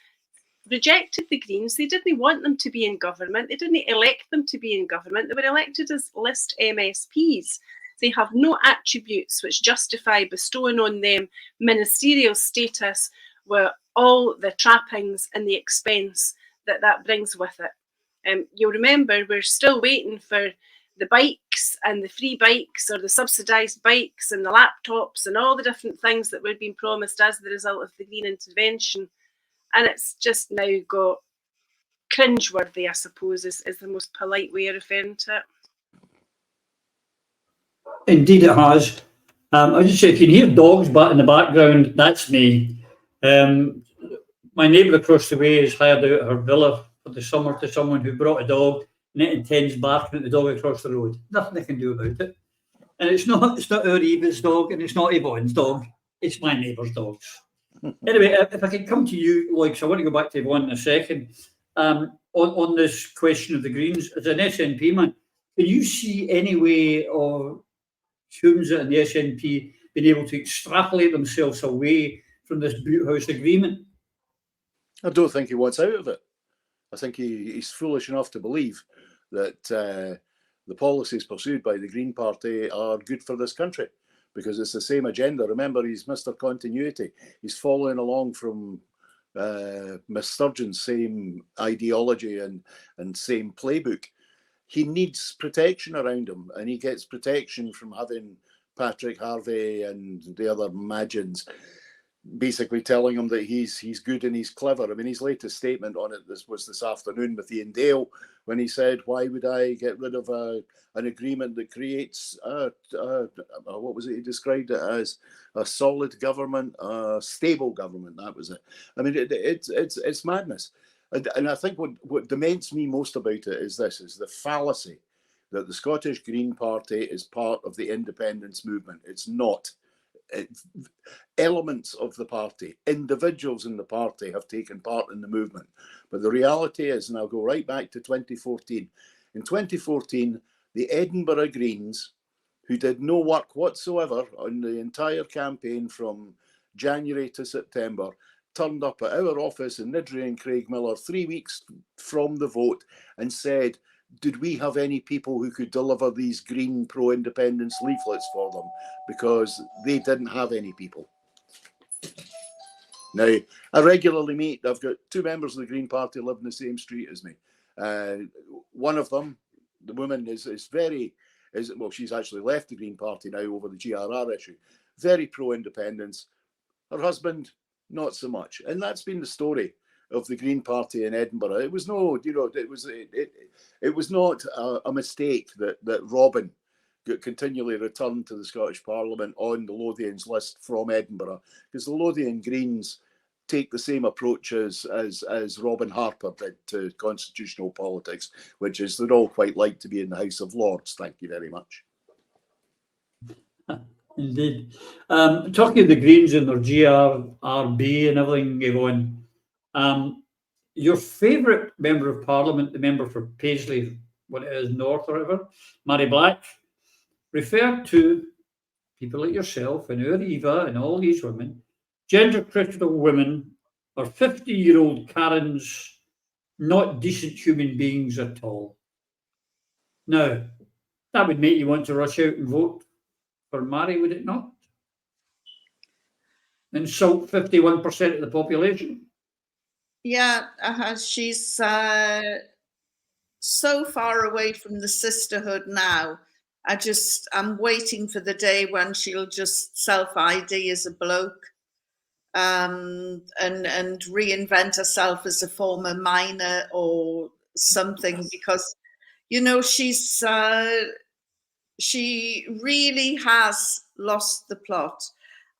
rejected the Greens. They didn't want them to be in government. They didn't elect them to be in government. They were elected as list MSPs. They have no attributes which justify bestowing on them ministerial status with all the trappings and the expense that brings with it. You'll remember we're still waiting for the bikes and the free bikes or the subsidised bikes and the laptops and all the different things that were being promised as the result of the Green intervention. And it's just now got cringeworthy, I suppose, is the most polite way of referring to it. Indeed it has. I just say, if you can hear dogs in the background, that's me. My neighbour across the way has hired out her villa for the summer to someone who brought a dog, and it intends barking at the dog across the road. Nothing they can do about it. And it's not our Eva's dog, and it's not Yvonne's dog. It's my neighbour's dogs. Anyway, if I can come to you, Lloyd, so I want to go back to Yvonne in a second. On this question of the Greens, as an SNP man, can you see any way of Humes and the SNP being able to extrapolate themselves away from this boot house agreement? I don't think he wants out of it. I think he's foolish enough to believe that the policies pursued by the Green Party are good for this country, because it's the same agenda. Remember, he's Mr. Continuity. He's following along from Miss Sturgeon's same ideology and same playbook. He needs protection around him, and he gets protection from having Patrick Harvey and the other Magins basically telling him that he's good and he's clever. I mean, his latest statement on it was this afternoon with Ian Dale, when he said, "Why would I get rid of an agreement that creates what was it he described it as? A solid government, a stable government." That was it. I mean, it's madness. And I think what dements me most about it is the fallacy that the Scottish Green Party is part of the independence movement. It's not. Elements of the party, individuals in the party have taken part in the movement. But the reality is, and I'll go right back to 2014. In 2014, the Edinburgh Greens, who did no work whatsoever on the entire campaign from January to September, turned up at our office in Niddrie and Craigmillar 3 weeks from the vote and said, did we have any people who could deliver these green pro-independence leaflets for them? Because they didn't have any people. Now, I regularly meet, I've got two members of the Green Party live in the same street as me. One of them, the woman, well, she's actually left the Green Party now over the GRR issue. Very pro-independence. Her husband, not so much. And that's been the story of the Green Party in Edinburgh. It was it was not a mistake that Robin got continually returned to the Scottish Parliament on the Lothians list from Edinburgh, because the Lothian Greens take the same approach as Robin Harper did to constitutional politics, which is they'd all quite like to be in the House of Lords. Thank you very much. Indeed. Talking of the Greens and their GRRB and everything, Yvonne, your favourite member of Parliament, the member for Paisley, what it is, North or whatever, Mary Black, referred to people like yourself and our Eva and all these women, gender-critical women, or 50-year-old Karens, not decent human beings at all. Now, that would make you want to rush out and vote for Mary, would it not? Insult 51% of the population. Yeah, she's so far away from the sisterhood now. I'm waiting for the day when she'll just self-ID as a bloke and reinvent herself as a former miner or something, because, you know, she really has lost the plot.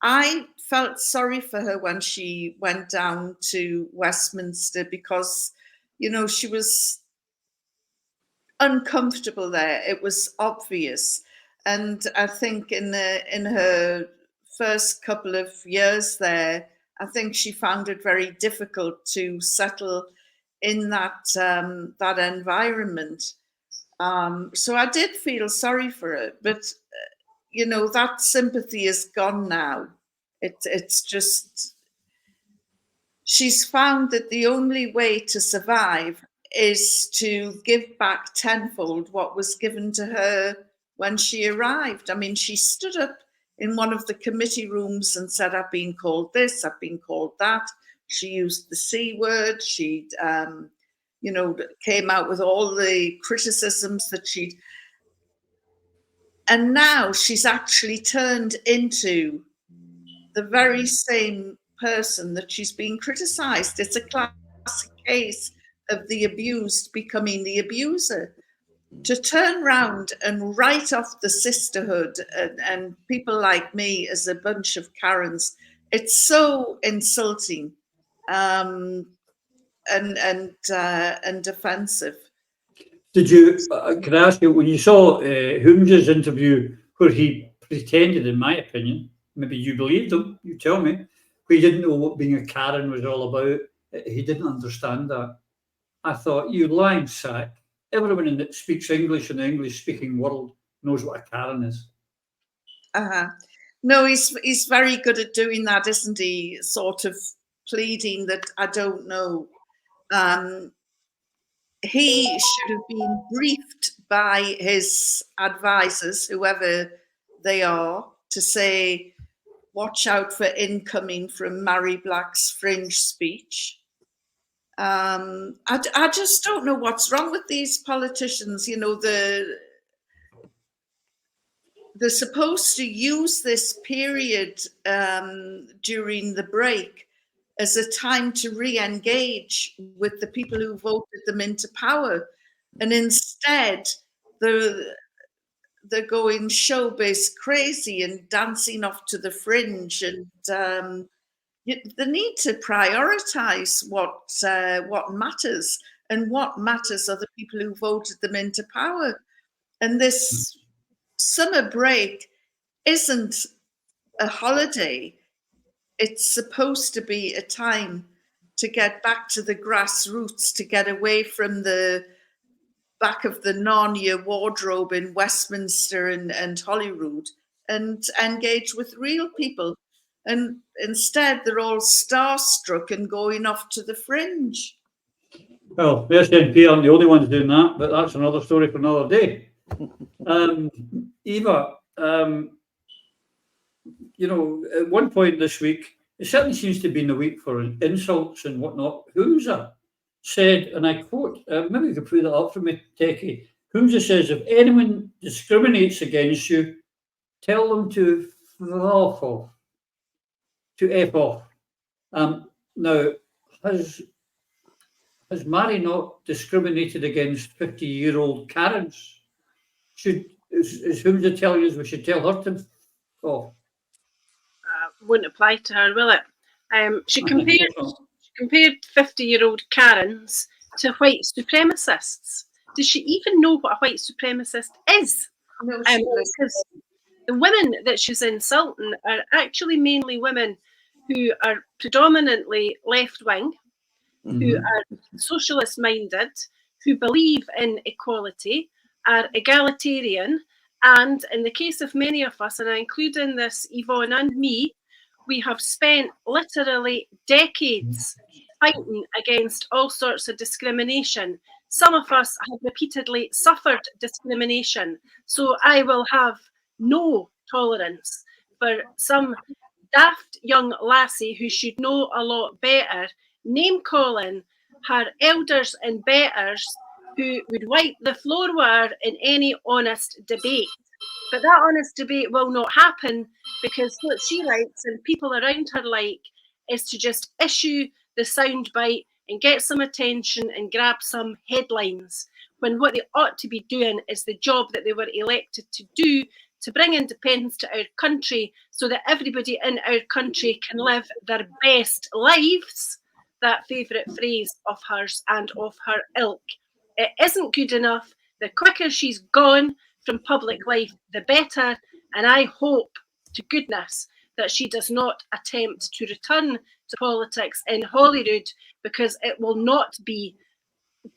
I felt sorry for her when she went down to Westminster, because, you know, she was uncomfortable there. It was obvious. And I think in her first couple of years there, I think she found it very difficult to settle in that environment. So I did feel sorry for her, but you know, that sympathy is gone now. It's just, she's found that the only way to survive is to give back tenfold what was given to her when she arrived. I mean, she stood up in one of the committee rooms and said, I've been called this, I've been called that. She used the C word. She, you know, came out with all the criticisms that she'd. And now she's actually turned into the very same person that she's being criticised. It's a classic case of the abused becoming the abuser. To turn round and write off the sisterhood and people like me as a bunch of Karens, it's so insulting and offensive. Did you, can I ask you, when you saw Holmes's interview where he pretended, in my opinion, maybe you believed him, you tell me, he didn't know what being a Karen was all about, he didn't understand that. I thought, you lying sack, everyone that speaks English in the English-speaking world knows what a Karen is. No, he's very good at doing that, isn't he? Sort of pleading that I don't know. He should have been briefed by his advisors, whoever they are, to say, watch out for incoming from Mary Black's fringe speech. I just don't know what's wrong with these politicians. You know, they're supposed to use this period during the break as a time to re-engage with the people who voted them into power. And instead, they're going showbiz crazy and dancing off to the fringe. And they need to prioritise what matters. And what matters are the people who voted them into power. And this summer break isn't a holiday. It's supposed to be a time to get back to the grassroots, to get away from the back of the Narnia wardrobe in Westminster and Holyrood and engage with real people. And instead, they're all starstruck and going off to the fringe. Well, the SNP aren't the only ones doing that, but that's another story for another day. Eva, you know, at one point this week, it certainly seems to be in the week for insults and whatnot, Humza said, and I quote, maybe you could put that up for me, Techie. Humza says, if anyone discriminates against you, tell them to F off. To F off. Now, has Mary not discriminated against 50-year-old Karens? Is Humza telling us we should tell her to F off? Wouldn't apply to her, will it? She compared 50-year-old Karens to white supremacists. Does she even know what a white supremacist is? No, because the women that she's insulting are actually mainly women who are predominantly left-wing, who are socialist-minded, who believe in equality, are egalitarian, and in the case of many of us, and I include in this Yvonne and me, we have spent literally decades fighting against all sorts of discrimination. Some of us have repeatedly suffered discrimination, so I will have no tolerance for some daft young lassie who should know a lot better, name-calling her elders and betters who would wipe the floor with her in any honest debate. But that honest debate will not happen because what she likes and people around her like is to just issue the soundbite and get some attention and grab some headlines, when what they ought to be doing is the job that they were elected to do, to bring independence to our country so that everybody in our country can live their best lives. That favourite phrase of hers and of her ilk. It isn't good enough. The quicker she's gone from public life, the better. And I hope to goodness that she does not attempt to return to politics in Holyrood, because it will not be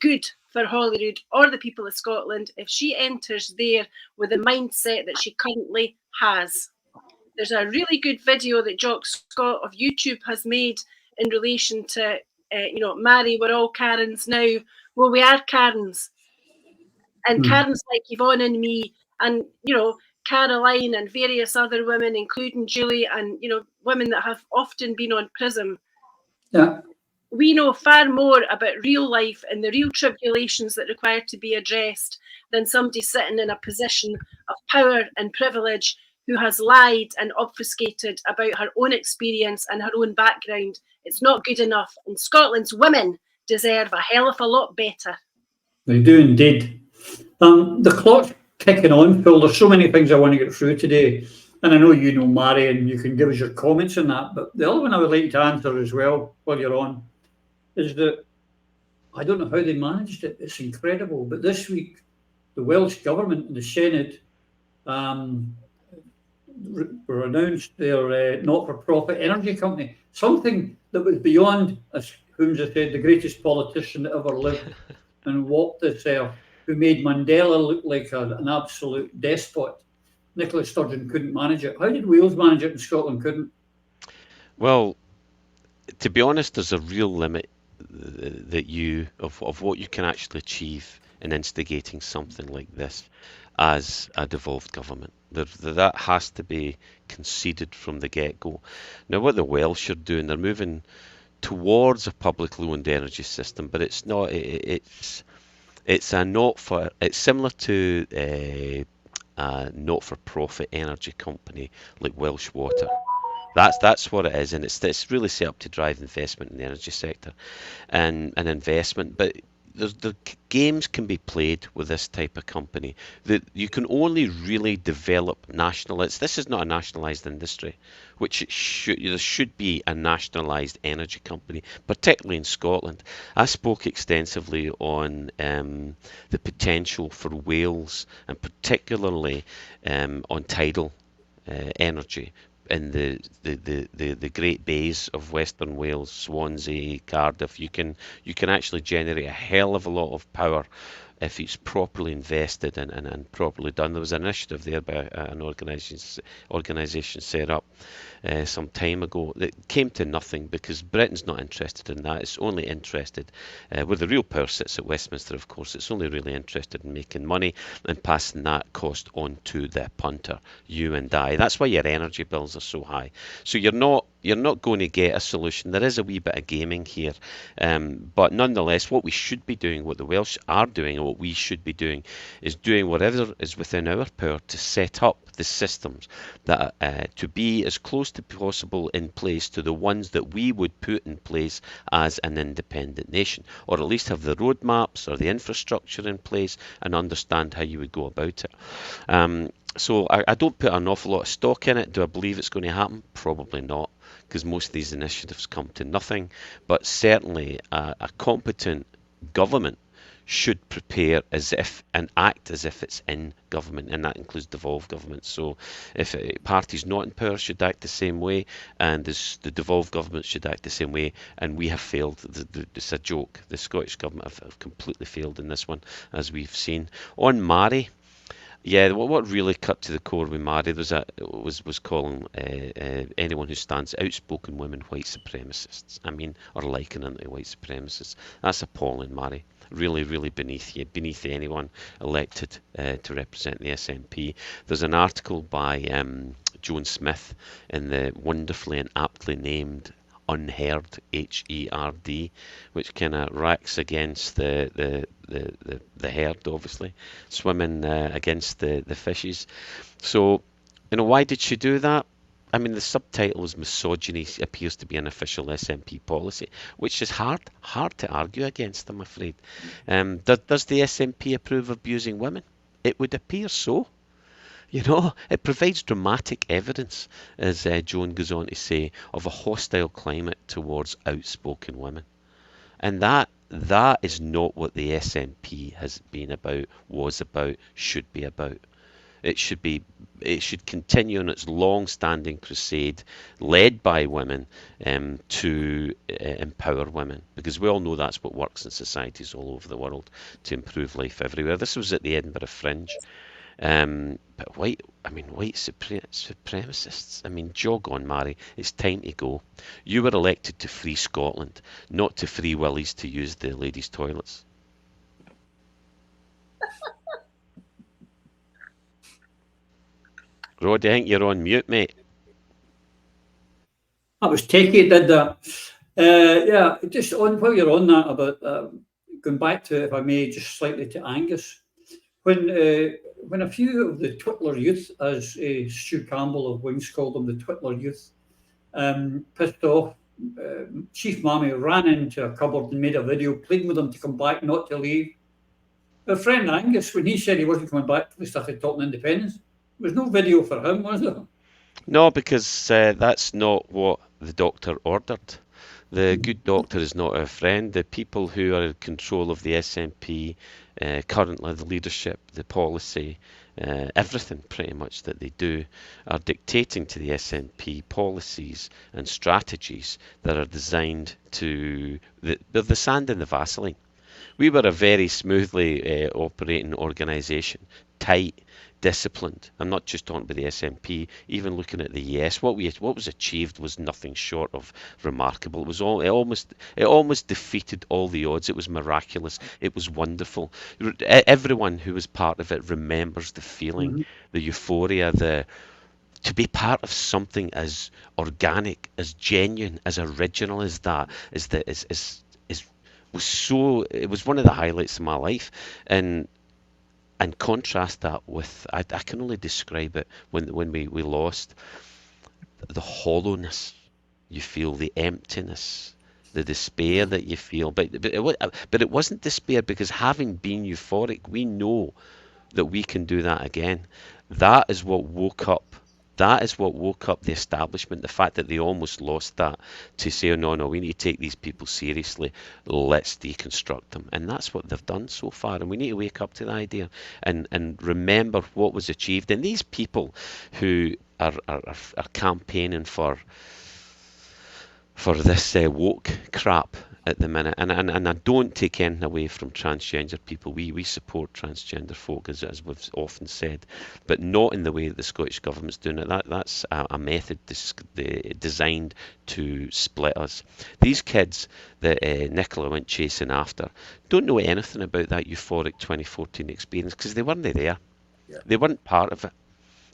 good for Holyrood or the people of Scotland if she enters there with the mindset that she currently has. There's a really good video that Jock Scott of YouTube has made in relation to, Mary, we're all Karens now. Well, we are Karens. And Karens like Yvonne and me, and, Caroline and various other women, including Julie, and, women that have often been on Prism. Yeah. We know far more about real life and the real tribulations that require to be addressed than somebody sitting in a position of power and privilege who has lied and obfuscated about her own experience and her own background. It's not good enough, and Scotland's women deserve a hell of a lot better. They do indeed. The clock's ticking on, Phil. There's so many things I want to get through today, and I know you know Mary, and you can give us your comments on that. But the other one I would like to answer as well, while you're on, is that I don't know how they managed it. It's incredible. But this week, the Welsh Government and the Senate renounced their not-for-profit energy company, something that was beyond, as Holmes said, the greatest politician that ever lived and walked this earth, who made Mandela look like an absolute despot. Nicola Sturgeon couldn't manage it. How did Wales manage it and Scotland couldn't? Well, to be honest, there's a real limit of what you can actually achieve in instigating something like this as a devolved government. That has to be conceded from the get-go. Now, what the Welsh are doing, they're moving towards a publicly owned energy system, but it's not. It's similar to a not-for-profit energy company like Welsh Water. That's what it is, and it's really set up to drive investment in the energy sector and investment. But the games can be played with this type of company. That you can only really develop this is not a nationalised industry, which there should be a nationalised energy company, particularly in Scotland. I spoke extensively on the potential for Wales, and particularly on tidal energy in the Great Bays of Western Wales, Swansea, Cardiff. You can actually generate a hell of a lot of power if it's properly invested and properly done. There was an initiative there by an organisation set up some time ago that came to nothing because Britain's not interested in that. It's only interested, where the real power sits at Westminster, of course, it's only really interested in making money and passing that cost on to the punter, you and I. That's why your energy bills are so high. So you're not going to get a solution. There is a wee bit of gaming here, but nonetheless, what we should be doing, what the Welsh are doing, and what we should be doing, is doing whatever is within our power to set up the systems that to be as close to possible in place to the ones that we would put in place as an independent nation, or at least have the roadmaps or the infrastructure in place and understand how you would go about it. So I don't put an awful lot of stock in it. Do I believe it's going to happen? Probably not, because most of these initiatives come to nothing. But certainly a competent government should prepare as if and act as if it's in government, and that includes devolved government. So if a party's not in power should act the same way, and the devolved government should act the same way, and we have failed. It's a joke. The Scottish government have completely failed in this one, as we've seen. On Mary, yeah, what really cut to the core with Mary was calling anyone who stands outspoken women white supremacists. I mean, or likening them to white supremacists. That's appalling, Mary. Really, really beneath anyone elected to represent the SNP. There's an article by Joan Smith in the wonderfully and aptly named Unheard, HERD, which kind of racks against the herd, obviously, swimming against the fishes. So, why did she do that? I mean, the subtitle is misogyny appears to be an official SNP policy, which is hard to argue against, I'm afraid. Does the SNP approve of abusing women? It would appear so. It provides dramatic evidence, as Joan goes on to say, of a hostile climate towards outspoken women. And that is not what the SNP has been about, was about, should be about. It should continue on its long-standing crusade, led by women, to empower women, because we all know that's what works in societies all over the world to improve life everywhere. This was at the Edinburgh Fringe. But white supremacists, jog on, Mary, it's time to go. You were elected to free Scotland, not to free willies to use the ladies' toilets. Roddy, I think you're on mute, mate. That was Techie did that. Yeah, just on while you're on that about going back to, if I may, just slightly to Angus. When a few of the Twitler youth, as Stu Campbell of Wings called them, the Twitler youth, pissed off, Chief Mammy ran into a cupboard and made a video pleading with them to come back, not to leave. Our friend Angus, when he said he wasn't coming back, we started talking independence. There was no video for him, was there? No, because that's not what the doctor ordered. The good doctor is not our friend. The people who are in control of the SNP, currently the leadership, the policy, everything pretty much that they do, are dictating to the SNP policies and strategies that are designed to... They're the sand in the Vaseline. We were a very smoothly operating organisation, tight, disciplined. I'm not just talking about the SNP. Even looking at the yes, what was achieved was nothing short of remarkable. It almost defeated all the odds. It was miraculous. It was wonderful. Everyone who was part of it remembers the feeling, the euphoria, to be part of something as organic, as genuine, as original as that. It was one of the highlights of my life, and contrast that with, I can only describe it when we lost, the hollowness you feel, the emptiness, the despair that you feel. But it wasn't despair, because having been euphoric, we know that we can do that again. That is what woke up the establishment, the fact that they almost lost that, to say, oh, no, we need to take these people seriously, let's deconstruct them. And that's what they've done so far, and we need to wake up to the idea and remember what was achieved. And these people who are campaigning for this woke crap at the minute, and I don't take anything away from transgender people. We support transgender folk, as we've often said, but not in the way that the Scottish Government's doing it. That's a method designed to split us. These kids that Nicola went chasing after don't know anything about that euphoric 2014 experience, because they weren't there. Yeah. They weren't part of it.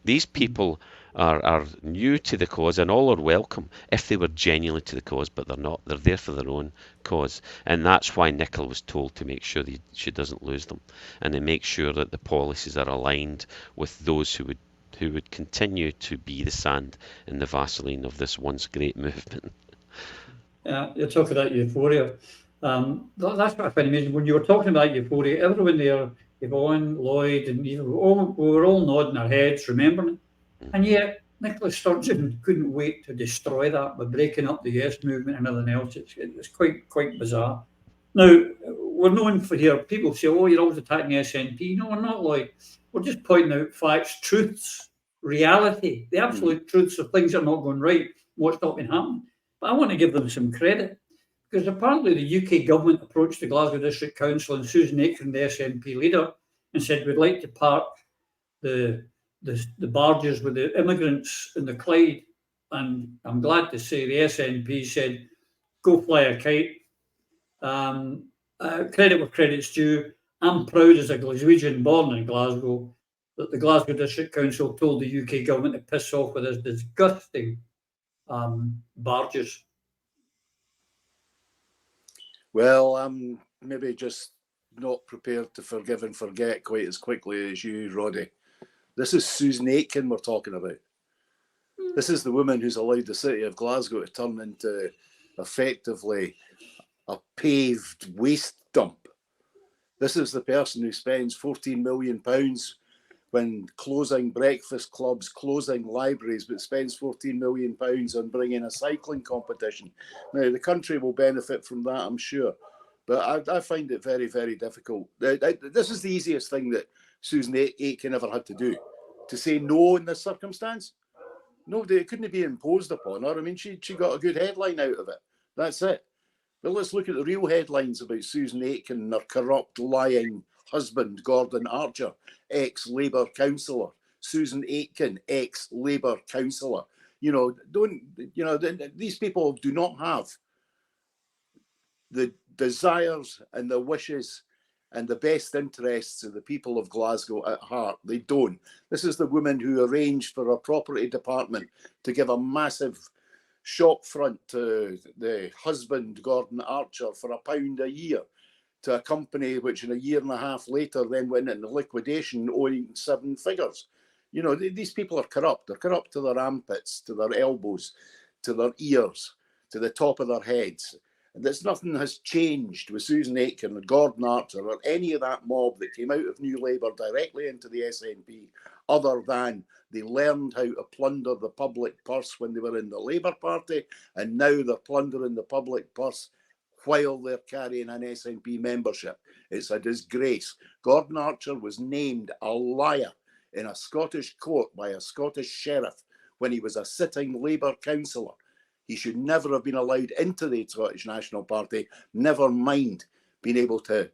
These people are new to the cause, and all are welcome if they were genuinely to the cause, but they're not. They're there for their own cause, and that's why Nicola was told to make sure that she doesn't lose them, and to make sure that the policies are aligned with those who would continue to be the sand in the Vaseline of this once great movement. Yeah, you're talking about euphoria. That's what I find amazing. When you were talking about euphoria, everyone there, Yvonne, Lloyd, and we were all nodding our heads, remembering it. And yet, Nicola Sturgeon couldn't wait to destroy that by breaking up the Yes movement and everything else. It's quite bizarre. Now, we're known for here, people say, oh, you're always attacking the SNP. No, we're not, Lloyd. We're just pointing out facts, truths, reality, the absolute truths of things that are not going right, what's not been happening. But I want to give them some credit, because apparently the UK government approached the Glasgow District Council and Susan Aitken, the SNP leader, and said, we'd like to park the barges with the immigrants in the Clyde, and I'm glad to say the SNP said, go fly a kite. Credit where credit's due. I'm proud as a Glaswegian born in Glasgow that the Glasgow District Council told the UK government to piss off with this disgusting barges. Well, I'm maybe just not prepared to forgive and forget quite as quickly as you, Roddy. This is Susan Aitken we're talking about. This is the woman who's allowed the city of Glasgow to turn into effectively a paved waste dump. This is the person who spends £14 million when closing breakfast clubs, closing libraries, but spends £14 million on bringing a cycling competition. Now, the country will benefit from that, I'm sure, but I find it very, very difficult. This is the easiest thing that Susan Aitken ever had to do, to say no in this circumstance? Nobody, it couldn't be imposed upon her. I mean, she got a good headline out of it. That's it. But let's look at the real headlines about Susan Aitken and her corrupt, lying husband, Gordon Archer, ex-Labour councillor. Susan Aitken, ex-Labour councillor. These people do not have the desires and the wishes and the best interests of the people of Glasgow at heart. They don't. This is the woman who arranged for her property department to give a massive shop front to the husband, Gordon Archer, for £1 a year to a company which in a year and a half later then went into liquidation owing 7 figures. These people are corrupt. They're corrupt to their armpits, to their elbows, to their ears, to the top of their heads. And there's nothing has changed with Susan Aitken or Gordon Archer or any of that mob that came out of New Labour directly into the SNP, other than they learned how to plunder the public purse when they were in the Labour Party, and now they're plundering the public purse while they're carrying an SNP membership. It's a disgrace. Gordon Archer was named a liar in a Scottish court by a Scottish sheriff when he was a sitting Labour councillor. He should never have been allowed into the Scottish National Party, never mind being able to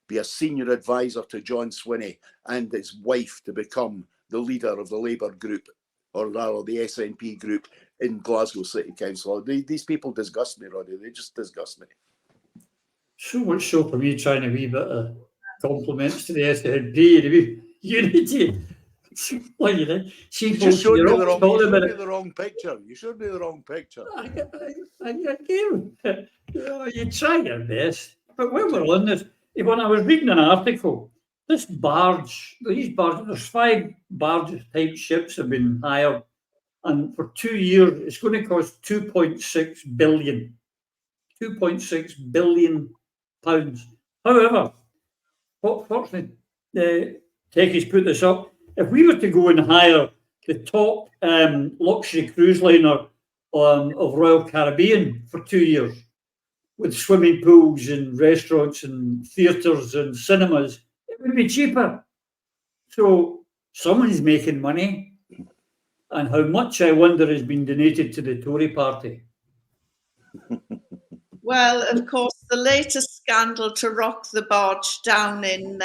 be a senior advisor to John Swinney and his wife to become the leader of the Labour group, or rather the SNP group in Glasgow City Council. These people disgust me, Roddy. They just disgust me. So much so for me trying a wee bit of compliments to the SNP and a wee unity. You just showed me the wrong picture. You showed me the wrong picture. You try your best. But when we're on this, when I was reading an article, there's 5 barge type ships have been hired, and for 2 years it's going to cost 2.6 billion. 2.6 billion pounds. However, fortunately, Techie's put this up. If we were to go and hire the top luxury cruise liner of Royal Caribbean for 2 years, with swimming pools and restaurants and theatres and cinemas, it would be cheaper. So someone's making money. And how much, I wonder, has been donated to the Tory party? Well, of course, the latest scandal to rock the barge down in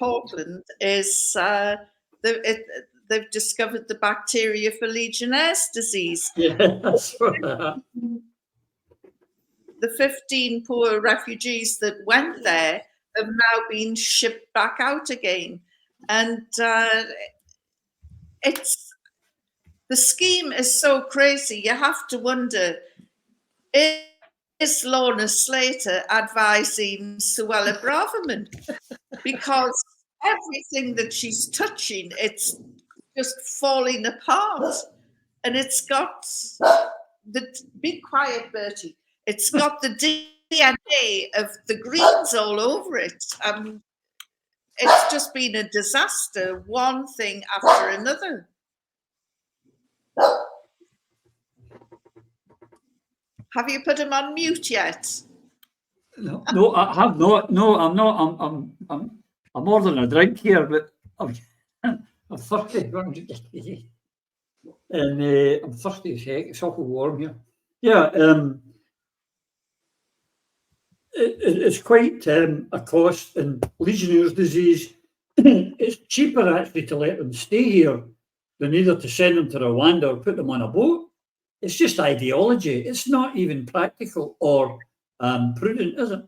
Portland is they've discovered the bacteria for Legionnaire's disease. Yeah, that's right. The 15 poor refugees that went there have now been shipped back out again. And the scheme is so crazy, you have to wonder, is Lorna Slater advising Suella Braverman? Because everything that she's touching, it's just falling apart. And it's got be quiet, Bertie. It's got the DNA of the Greens all over it. It's just been a disaster, one thing after another. Have you put him on mute yet? No, I have not. No, I'm not. I'm ordering a drink here, but I'm 30. And I'm 30 as heck. It's awful warm here. Yeah, it's quite a cost. And Legionnaire's disease, it's cheaper actually to let them stay here than either to send them to Rwanda or put them on a boat. It's just ideology. It's not even practical or prudent, is it?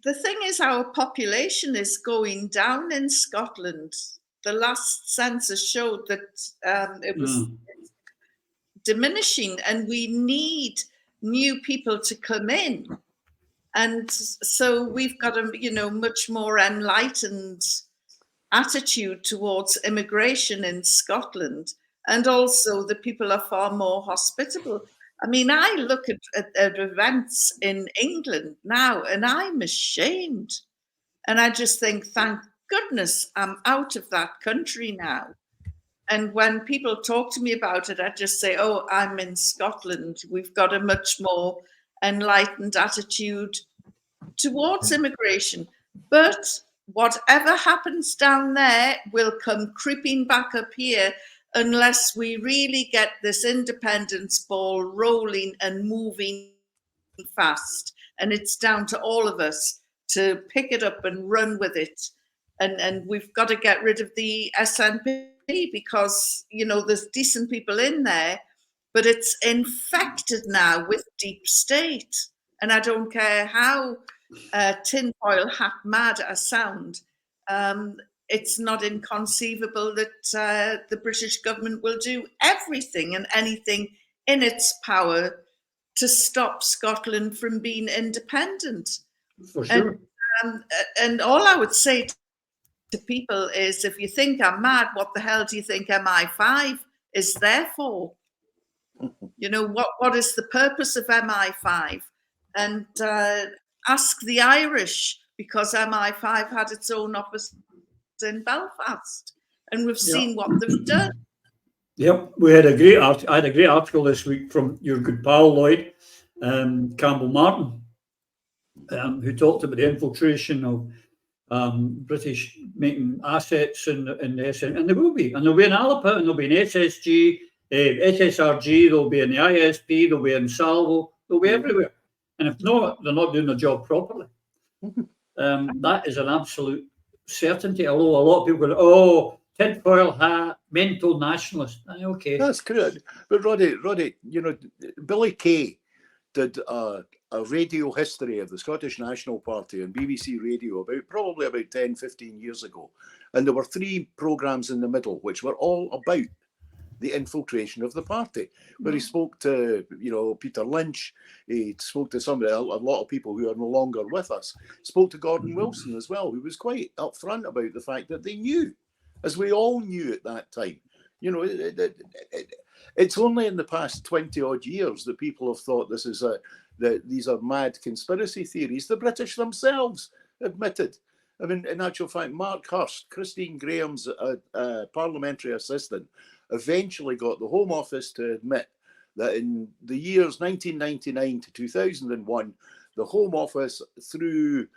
The thing is, our population is going down in Scotland. The last census showed that it was diminishing, and we need new people to come in. And so we've got a much more enlightened attitude towards immigration in Scotland. And also the people are far more hospitable. I mean, I look at events in England now and I'm ashamed. And I just think, thank goodness I'm out of that country now. And when people talk to me about it, I just say, oh, I'm in Scotland. We've got a much more enlightened attitude towards immigration. But whatever happens down there will come creeping back up here unless we really get this independence ball rolling and moving fast. And it's down to all of us to pick it up and run with it. And we've got to get rid of the SNP because, you know, there's decent people in there, but it's infected now with deep state. And I don't care how tinfoil hat mad I sound. It's not inconceivable that the British government will do everything and anything in its power to stop Scotland from being independent. For sure. And all I would say to people is, if you think I'm mad, what the hell do you think MI5 is there for? You know, what is the purpose of MI5? And ask the Irish, because MI5 had its own office in Belfast, and we've seen what they've done. Yep, we had a great I had a great article this week from your good pal Lloyd, Campbell Martin, who talked about the infiltration of British making assets in the SN, and there will be, and there'll be in Alipit, and there'll be in SSG, SSRG, there'll be in the ISP, there'll be in Salvo, they'll be everywhere. And if not, they're not doing their job properly. That is an absolute certainty. Although a lot of people go, "Oh, tinfoil hat, mental nationalist." Okay, that's correct. But Roddy, you know, Billy Kay did a radio history of the Scottish National Party on BBC Radio probably about 10, 15 years ago, and there were 3 programmes in the middle which were all about the infiltration of the party, where he spoke to, you know, Peter Lynch, he spoke to a lot of people who are no longer with us, spoke to Gordon Wilson as well, who was quite upfront about the fact that they knew, as we all knew at that time. You know, it's only in the past 20 odd years that people have thought this is that these are mad conspiracy theories. The British themselves admitted. I mean, in actual fact, Mark Hurst, Christine Graham's parliamentary assistant, eventually got the Home Office to admit that in the years 1999 to 2001, the Home Office, through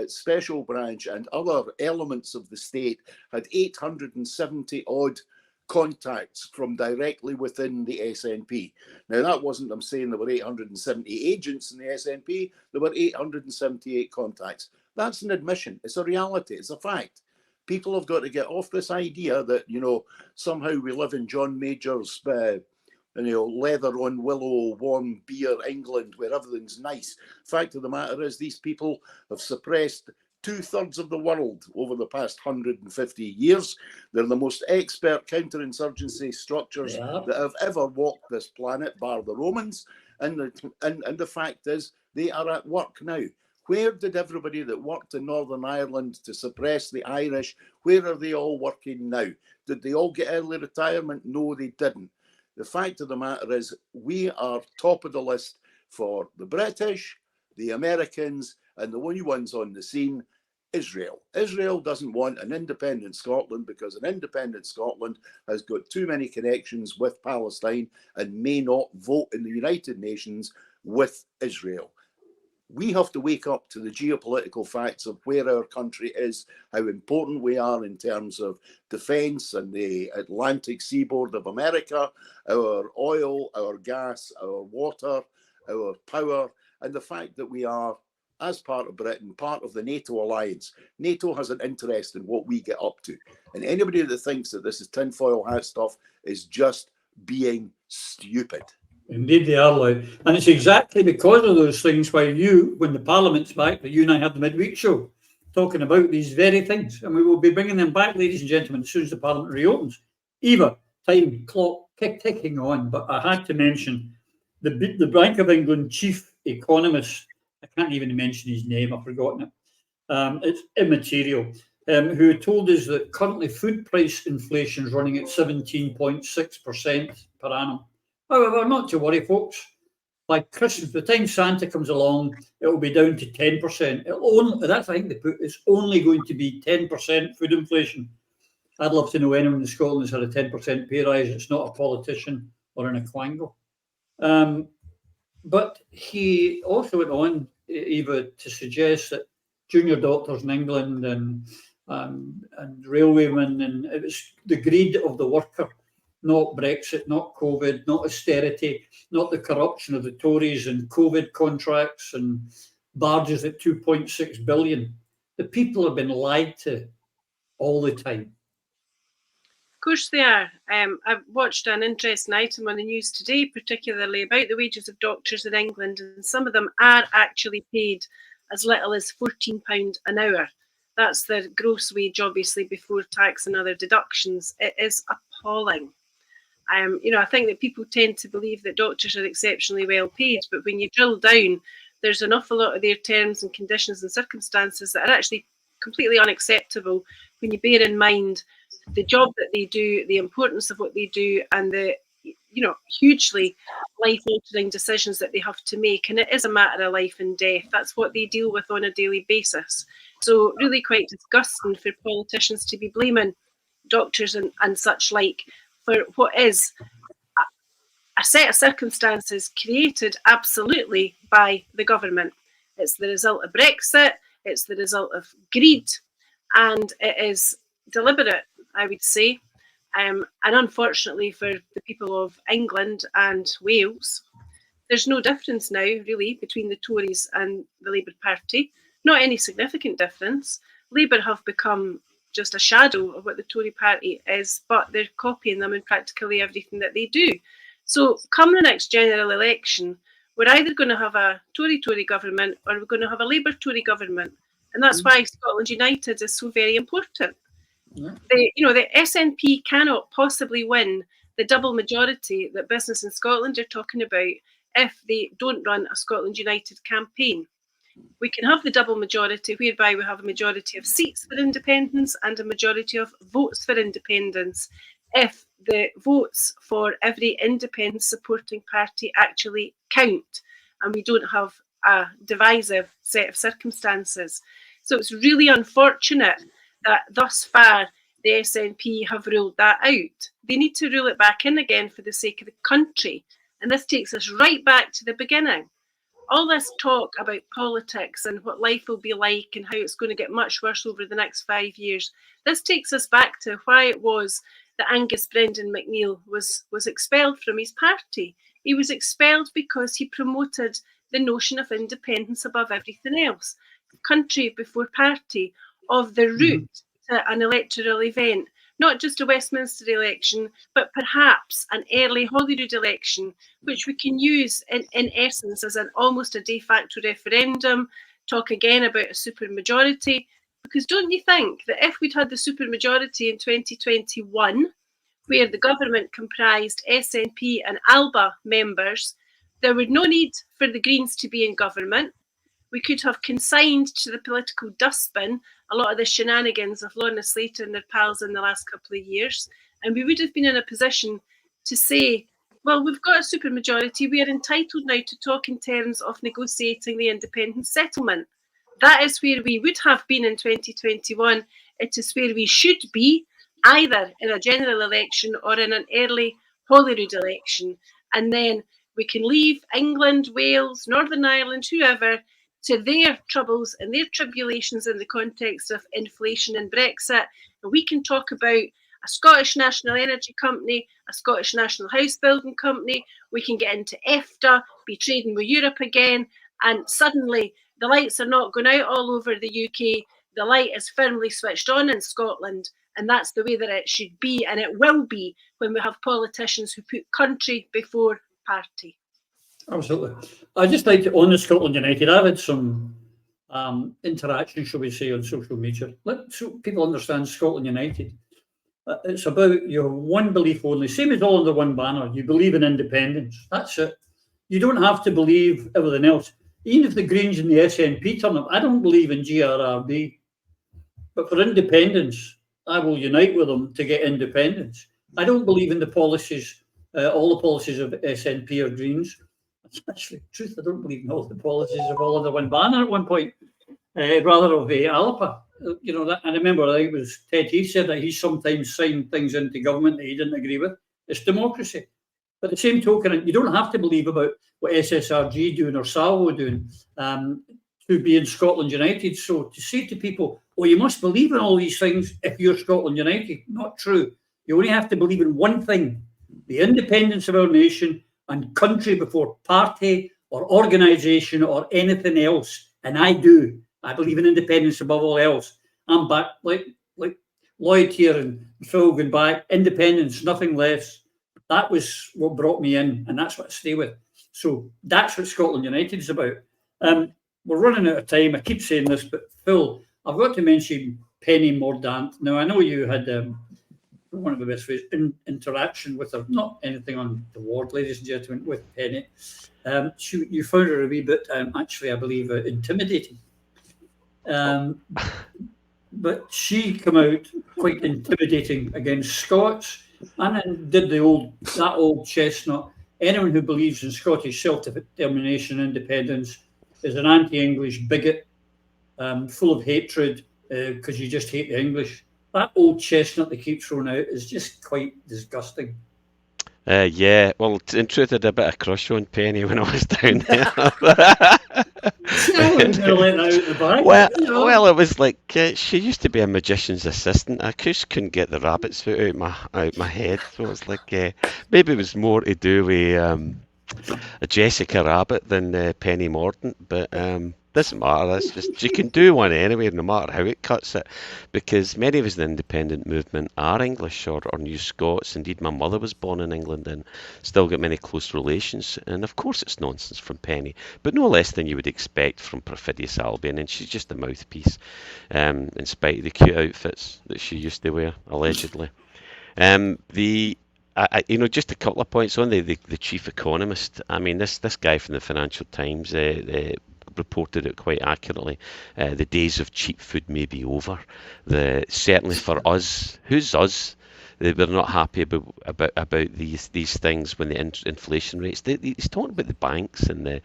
special branch and other elements of the state, had 870 odd contacts from directly within the SNP. Now, that wasn't them saying there were 870 agents in the SNP, there were 878 contacts. That's an admission. It's a reality. It's a fact. People have got to get off this idea that, you know, somehow we live in John Major's, you know, leather on willow, warm beer England, where everything's nice. Fact of the matter is, these people have suppressed 2/3 of the world over the past 150 years. They're the most expert counterinsurgency structures that have ever walked this planet, bar the Romans. And the fact is, they are at work now. Where did everybody that worked in Northern Ireland to suppress the Irish, where are they all working now? Did they all get early retirement? No, they didn't. The fact of the matter is, we are top of the list for the British, the Americans, and the only ones on the scene, Israel. Israel doesn't want an independent Scotland because an independent Scotland has got too many connections with Palestine and may not vote in the United Nations with Israel. We have to wake up to the geopolitical facts of where our country is, how important we are in terms of defence and the Atlantic seaboard of America, our oil, our gas, our water, our power, and the fact that we are, as part of Britain, part of the NATO alliance. NATO has an interest in what we get up to. And anybody that thinks that this is tinfoil hat stuff is just being stupid. Indeed they are, Lloyd. And it's exactly because of those things why you, when the Parliament's back, that you and I have the midweek show, talking about these very things. And we will be bringing them back, ladies and gentlemen, as soon as the Parliament reopens. Eva, time clock ticking on, but I had to mention the Bank of England chief economist, I can't even mention his name, I've forgotten it. It's immaterial, who told us that currently food price inflation is running at 17.6% per annum. However, not to worry, folks. By Christmas, by the time Santa comes along, it will be down to 10%. That's, I think they put, it's only going to be 10% food inflation. I'd love to know anyone in Scotland has had a 10% pay rise. It's not a politician or an Aquango. But he also went on, Eva, to suggest that junior doctors in England and railwaymen, and it was the greed of the worker, not Brexit, not COVID, not austerity, not the corruption of the Tories and COVID contracts and barges at 2.6 billion. The people have been lied to all the time. Of course they are. I've watched an interesting item on the news today, particularly about the wages of doctors in England, and some of them are actually paid as little as £14 an hour. That's their gross wage, obviously, before tax and other deductions. It is appalling. I think that people tend to believe that doctors are exceptionally well paid, but when you drill down, there's an awful lot of their terms and conditions and circumstances that are actually completely unacceptable when you bear in mind the job that they do, the importance of what they do, and the hugely life-altering decisions that they have to make. And it is a matter of life and death. That's what they deal with on a daily basis. So really quite disgusting for politicians to be blaming doctors and such like for what is a set of circumstances created absolutely by the government. It's the result of Brexit, it's the result of greed, and it is deliberate, I would say. And unfortunately for the people of England and Wales, there's no difference now, really, between the Tories and the Labour Party. Not any significant difference. Labour have become just a shadow of what the Tory party is, but they're copying them in practically everything that they do. So come the next general election, we're either going to have a Tory government or we're going to have a Labour Tory government. And that's why Scotland United is so very important. Yeah. The SNP cannot possibly win the double majority that Business in Scotland are talking about if they don't run a Scotland United campaign. We can have the double majority whereby we have a majority of seats for independence and a majority of votes for independence if the votes for every independent supporting party actually count and we don't have a divisive set of circumstances. So it's really unfortunate that thus far the SNP have ruled that out. They need to rule it back in again for the sake of the country. And this takes us right back to the beginning. All this talk about politics and what life will be like and how it's going to get much worse over the next 5 years, this takes us back to why it was that Angus Brendan McNeill was expelled from his party. He was expelled because he promoted the notion of independence above everything else, country before party, of the route to an electoral event, not just a Westminster election, but perhaps an early Holyrood election, which we can use in essence as almost a de facto referendum, talk again about a supermajority. Because don't you think that if we'd had the supermajority in 2021, where the government comprised SNP and ALBA members, there would no need for the Greens to be in government. We could have consigned to the political dustbin a lot of the shenanigans of Lorna Slater and their pals in the last couple of years. And we would have been in a position to say, well, we've got a supermajority. We are entitled now to talk in terms of negotiating the independent settlement. That is where we would have been in 2021. It is where we should be, either in a general election or in an early Holyrood election. And then we can leave England, Wales, Northern Ireland, whoever, to their troubles and their tribulations in the context of inflation and Brexit. And we can talk about a Scottish National Energy Company, a Scottish National House Building Company. We can get into EFTA, be trading with Europe again, and suddenly the lights are not going out all over the UK. The light is firmly switched on in Scotland, and that's the way that it should be, and it will be when we have politicians who put country before party. Absolutely. I just like to, on the Scotland United, I've had some interaction, shall we say, on social media. So people understand Scotland United. It's about your one belief only, same as all under one banner. You believe in independence. That's it. You don't have to believe everything else. Even if the Greens and the SNP turn up, I don't believe in GRRB. But for independence, I will unite with them to get independence. I don't believe in the policies, all the policies of SNP or Greens. That's actually the truth. I don't believe in all the policies of all under one banner at one point, rather of ALPA. You know, that, I remember I think it was Ted Heath said that he sometimes signed things into government that he didn't agree with. It's democracy. But the same token, you don't have to believe about what SSRG doing or Salvo doing to to be in Scotland United. So to say to people, oh, you must believe in all these things if you're Scotland United, not true. You only have to believe in one thing, the independence of our nation and country before party or organisation or anything else. And I do. I believe in independence above all else. I'm back, like Lloyd here and Phil going back, independence, nothing less. That was what brought me in, and that's what I stay with. So that's what Scotland United is about. We're running out of time. I keep saying this, but Phil, I've got to mention Penny Mordaunt. Now, I know you had, one of the best ways, interaction with her, not anything on the ward, ladies and gentlemen, with Penny. You found her a wee bit, actually, I believe, intimidating. But she came out quite intimidating against Scots, and then did that old chestnut. Anyone who believes in Scottish self-determination and independence is an anti-English bigot, full of hatred because you just hate the English. That old chestnut they keep throwing out is just quite disgusting. Yeah, well, in truth, I had a bit of crush on Penny when I was down there. I wasn't going to let that out the bag. Well, it was like she used to be a magician's assistant. I just couldn't get the rabbit's foot out my head, so it's like maybe it was more to do with a Jessica Rabbit than Penny Mordaunt, but doesn't matter. It's just you can do one anyway, no matter how it cuts it, because many of us in the independent movement are English or New Scots. Indeed, my mother was born in England and still got many close relations. And of course, it's nonsense from Penny, but no less than you would expect from Perfidious Albion. And she's just a mouthpiece, in spite of the cute outfits that she used to wear, allegedly. Just a couple of points on the chief economist. I mean, this guy from the Financial Times reported it quite accurately. The days of cheap food may be over. Certainly for us, who's us? We're not happy about these things when the inflation rates. He's talking about the banks and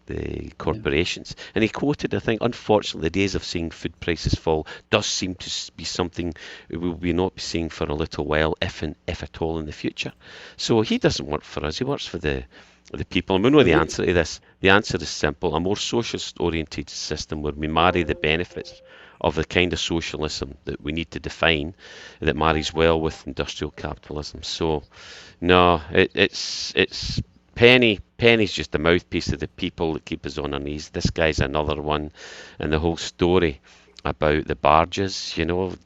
the corporations, and he quoted, I think, unfortunately, the days of seeing food prices fall does seem to be something we will not be seeing for a little while, if at all, in the future. So he doesn't work for us; he works for the people. And we know the answer to this. The answer is simple: a more socialist-oriented system where we marry the benefits of the kind of socialism that we need to define, that marries well with industrial capitalism. So, no, it's Penny's just a mouthpiece of the people that keep us on our knees. This guy's another one, and the whole story about the barges, that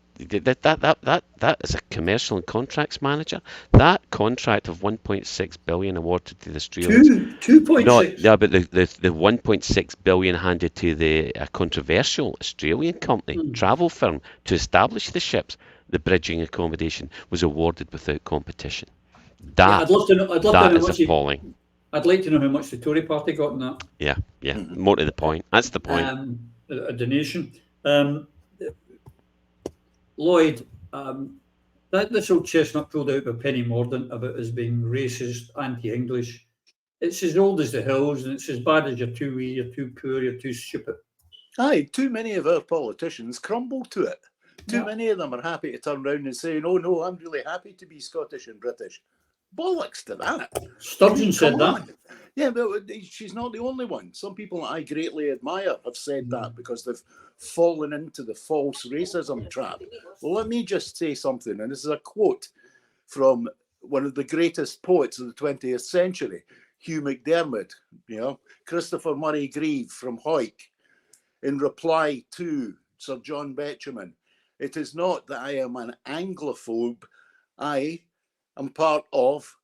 is a commercial and contracts manager. That contract of 1.6 billion awarded to the Australians. 2.6. No, but the 1.6 billion handed to the controversial Australian company, travel firm, to establish the ships. The bridging accommodation was awarded without competition. That is appalling. I'd like to know how much the Tory party got in that. Yeah. More to the point. That's the point. A donation. Lloyd, this old chestnut pulled out by Penny Mordaunt about us being racist, anti-English. It's as old as the hills, and it's as bad as you're too wee, you're too poor, you're too stupid. Aye, too many of our politicians crumble to it. Too many of them are happy to turn around and say, no, I'm really happy to be Scottish and British. Bollocks to that. Sturgeon said that. Yeah, but she's not the only one. Some people that I greatly admire have said that because they've fallen into the false racism trap. Well, let me just say something, and this is a quote from one of the greatest poets of the 20th century, Hugh MacDiarmid, Christopher Murray Grieve from Hawick, in reply to Sir John Betjeman. It is not that I am an Anglophobe. I am part of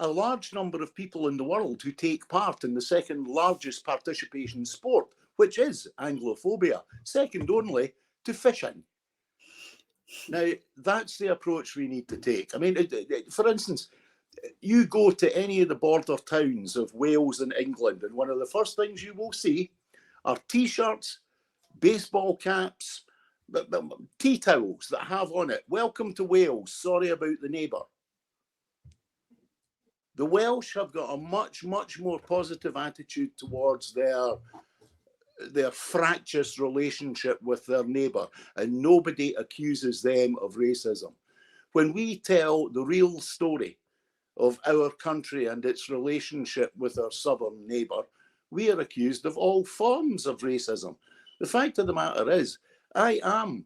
a large number of people in the world who take part in the second largest participation sport, which is Anglophobia, second only to fishing. Now, that's the approach we need to take. I mean, for instance, you go to any of the border towns of Wales and England, and one of the first things you will see are T-shirts, baseball caps, tea towels that have on it, "Welcome to Wales, sorry about the neighbour." The Welsh have got a much, much more positive attitude towards their fractious relationship with their neighbour, and nobody accuses them of racism. When we tell the real story of our country and its relationship with our southern neighbour, we are accused of all forms of racism. The fact of the matter is, I am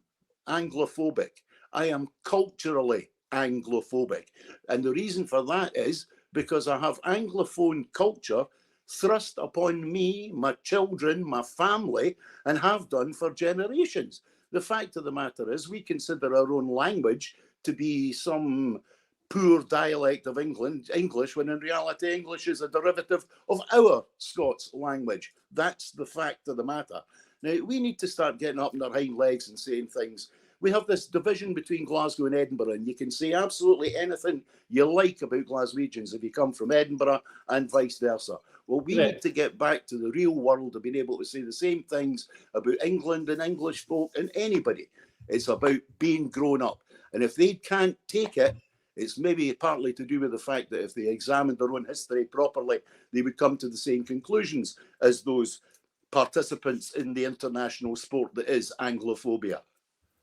Anglophobic. I am culturally Anglophobic. And the reason for that is because I have Anglophone culture thrust upon me, my children, my family, and have done for generations. The fact of the matter is we consider our own language to be some poor dialect of English, when in reality English is a derivative of our Scots language. That's the fact of the matter. Now, we need to start getting up on our hind legs and saying things. We have this division between Glasgow and Edinburgh, and you can say absolutely anything you like about Glaswegians if you come from Edinburgh and vice versa. Well, we need to get back to the real world of being able to say the same things about England and English folk and anybody. It's about being grown up. And if they can't take it, it's maybe partly to do with the fact that if they examined their own history properly, they would come to the same conclusions as those participants in the international sport that is Anglophobia.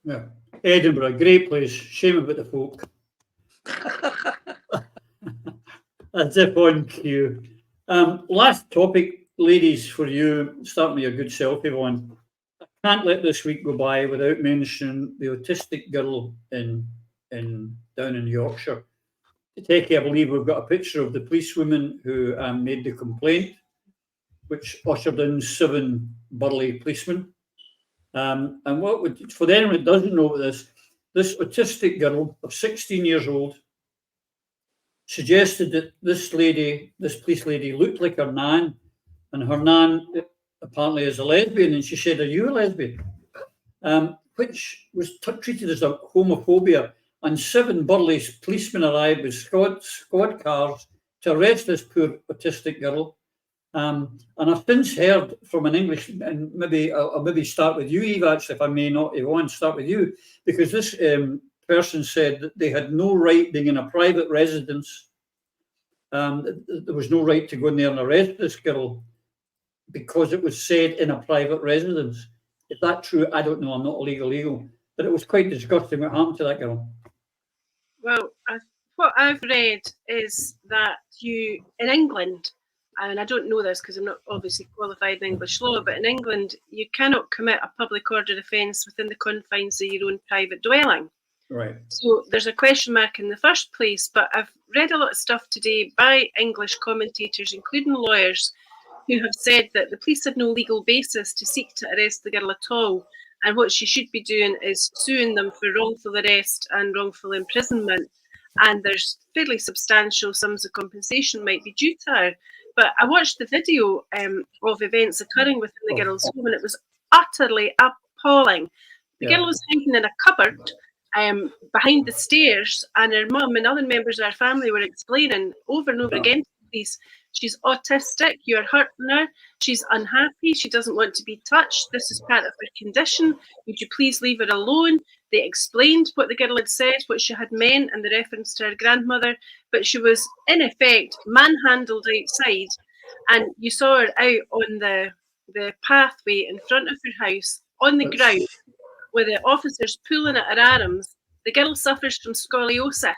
Yeah. Edinburgh, great place. Shame about the folk. That's it on cue. Last topic, ladies, for you, starting with your good self, Yvonne. I can't let this week go by without mentioning the autistic girl down in Yorkshire. Techie, I believe we've got a picture of the policewoman who made the complaint, which ushered in 7 burly policemen. And for anyone that doesn't know this autistic girl of 16 years old suggested that this police lady looked like her nan, and her nan apparently is a lesbian, and she said, "Are you a lesbian?" Which was treated as a homophobia, and 7 burly policemen arrived with squad cars to arrest this poor autistic girl. And I've since heard from an English, and I'll maybe start with you, Eve, actually, if I may not, Yvonne, start with you, because this person said that they had no right being in a private residence. There was no right to go in there and arrest this girl because it was said in a private residence. Is that true? I don't know. I'm not a legal, but it was quite disgusting what happened to that girl. Well, what I've read is that in England, and I don't know this because I'm not obviously qualified in English law, but in England, you cannot commit a public order offence within the confines of your own private dwelling. Right. So there's a question mark in the first place, but I've read a lot of stuff today by English commentators, including lawyers, who have said that the police had no legal basis to seek to arrest the girl at all, and what she should be doing is suing them for wrongful arrest and wrongful imprisonment, and there's fairly substantial sums of compensation might be due to her. But I watched the video of events occurring within the girl's home, and it was utterly appalling. The girl was hiding in a cupboard behind the stairs, and her mum and other members of her family were explaining over and over again to the police, she's autistic, you're hurting her, she's unhappy, she doesn't want to be touched, this is part of her condition, would you please leave her alone? They explained what the girl had said, what she had meant, and the reference to her grandmother, but she was in effect manhandled outside, and you saw her out on the pathway in front of her house on the ground with the officers pulling at her arms. The girl suffers from scoliosis.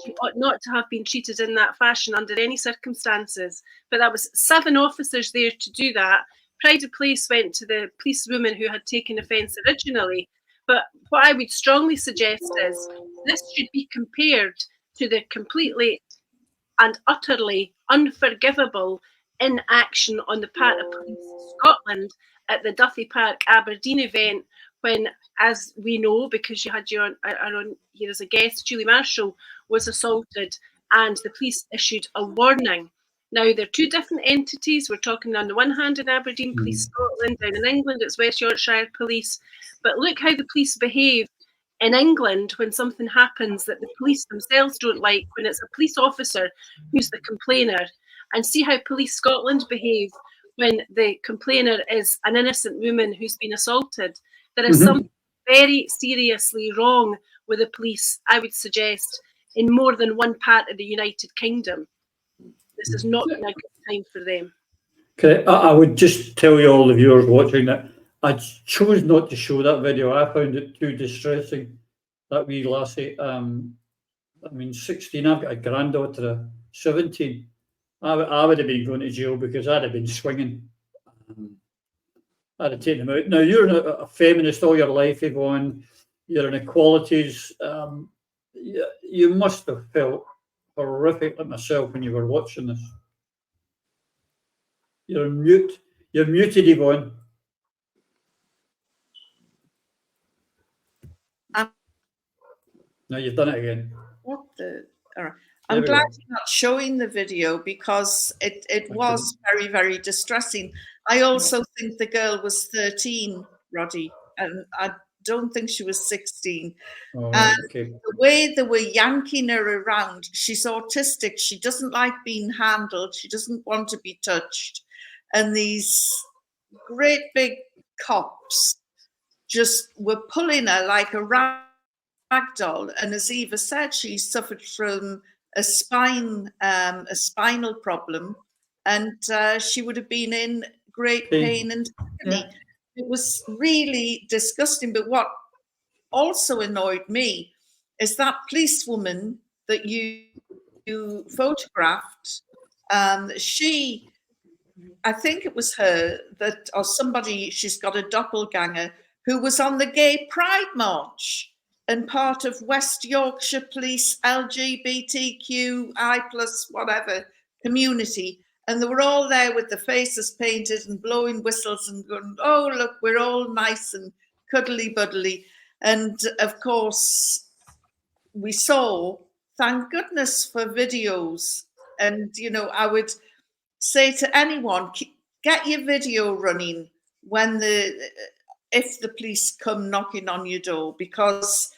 She ought not to have been treated in that fashion under any circumstances. But that was 7 officers there to do that. Pride of place went to the policewoman who had taken offence originally. But what I would strongly suggest is this should be compared to the completely and utterly unforgivable inaction on the part of Police Scotland at the Duffy Park Aberdeen event, when, as we know, because you had you on here as a guest, Julie Marshall was assaulted and the police issued a warning. Now, they're 2 different entities. We're talking on the one hand in Aberdeen Police Scotland, down in England it's West Yorkshire Police. But look how the police behave in England when something happens that the police themselves don't like, when it's a police officer who's the complainer, and see how Police Scotland behave when the complainer is an innocent woman who's been assaulted. There is something very seriously wrong with the police, I would suggest, in more than one part of the United Kingdom. This is not a good time for them. Okay, I would just tell you, all the viewers watching, that I chose not to show that video. I found it too distressing, that wee lassie. 16, I've got a granddaughter of 17. I would have been going to jail because I'd have been swinging. I'd have taken them out. Now, you're a feminist all your life, Yvonne. You're in equalities. You must have felt horrific like myself when you were watching this. You're mute. You're muted, Yvonne. No, you've done it again. What the? All right. I'm glad you're not showing the video because it was very, very distressing. I also think the girl was 13, Roddy, and I don't think she was 16. Oh, and okay. the way they were yanking her around, she's autistic. She doesn't like being handled. She doesn't want to be touched. And these great big cops just were pulling her like a rag doll. And as Eva said, she suffered from a spinal problem, and she would have been in great pain and agony. Yeah. It was really disgusting. But what also annoyed me is that policewoman that you photographed. I think it was her that, or somebody, she's got a doppelganger who was on the Gay Pride March and part of West Yorkshire Police LGBTQI plus whatever community. And they were all there with their faces painted and blowing whistles and going, oh, look, we're all nice and cuddly-buddly. And of course, we saw, thank goodness for videos. And, you know, I would say to anyone, get your video running if the police come knocking on your door, because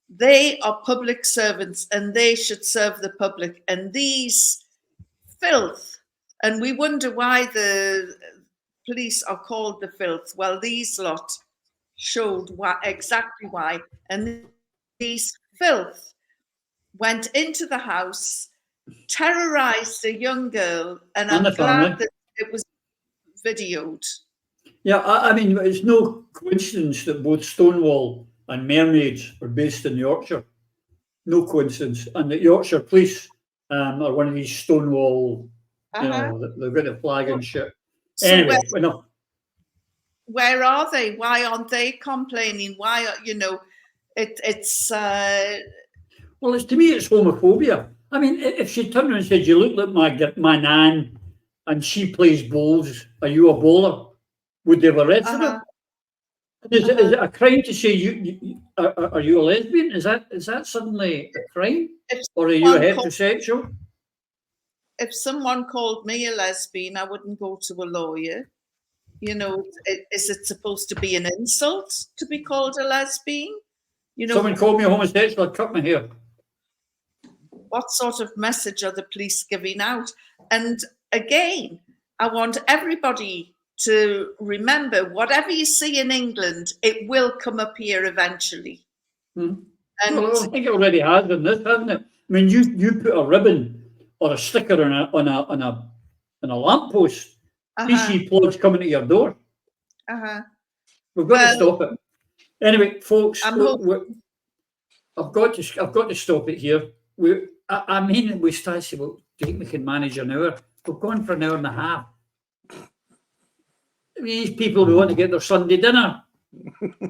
they are public servants and they should serve the public. And these filth, and we wonder why the police are called the filth. Well, these lot showed exactly why. And these filth went into the house, terrorized a young girl, and I'm glad that it was videoed. Yeah, I mean, it's no coincidence that both Stonewall and Mermaids are based in Yorkshire. No coincidence. And that Yorkshire Police are one of these Stonewall, you know, they've got a flag and shit. So anyway, where are they? Why aren't they complaining? Why, you know, it's... Well, to me, it's homophobia. I mean, if she turned around and said, you look like my nan and she plays bowls, are you a bowler? Would they have arrested her? Is it a crime to say are you a lesbian? Is that suddenly a crime? Or are you a heterosexual? If someone called me a lesbian, I wouldn't go to a lawyer. You know, is it supposed to be an insult to be called a lesbian? You know, someone called me a homosexual, I'd cut my hair. What sort of message are the police giving out? And again, I want everybody to remember, whatever you see in England, it will come up here eventually. And well, I think it already has in this, hasn't it? I mean, you put a ribbon or a sticker on a lamppost. PC plugs coming to your door. We've got to stop it. Anyway, folks, I've got to stop it here. I mean, we start to say, well, do you think we can manage an hour? We've gone for an hour and a half. I mean, these people who want to get their Sunday dinner,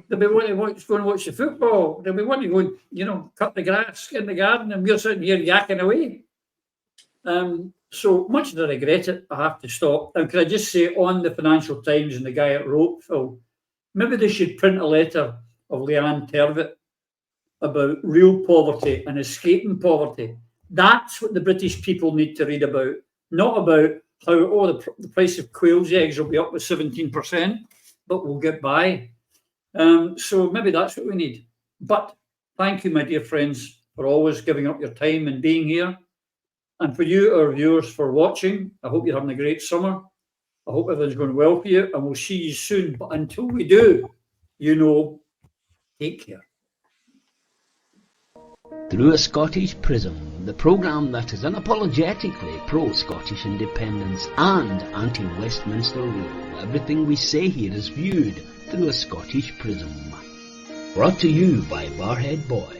they'll be wanting to go and watch the football. They'll be wanting to go, you know, cut the grass in the garden, and we're sitting here yakking away. So much as I regret it, I have to stop. And can I just say, on the Financial Times and the guy that wrote, Phil, maybe they should print a letter of Leanne Tervett about real poverty and escaping poverty. That's what the British people need to read about, not about how, the price of quail's eggs will be up with 17%, but we'll get by. So maybe that's what we need. But thank you, my dear friends, for always giving up your time and being here. And for you, our viewers, for watching. I hope you're having a great summer. I hope everything's going well for you, and we'll see you soon. But until we do, you know, take care. Through a Scottish Prism, the programme that is unapologetically pro-Scottish independence and anti-Westminster rule. Everything we say here is viewed through a Scottish prism. Brought to you by Barhead Boy.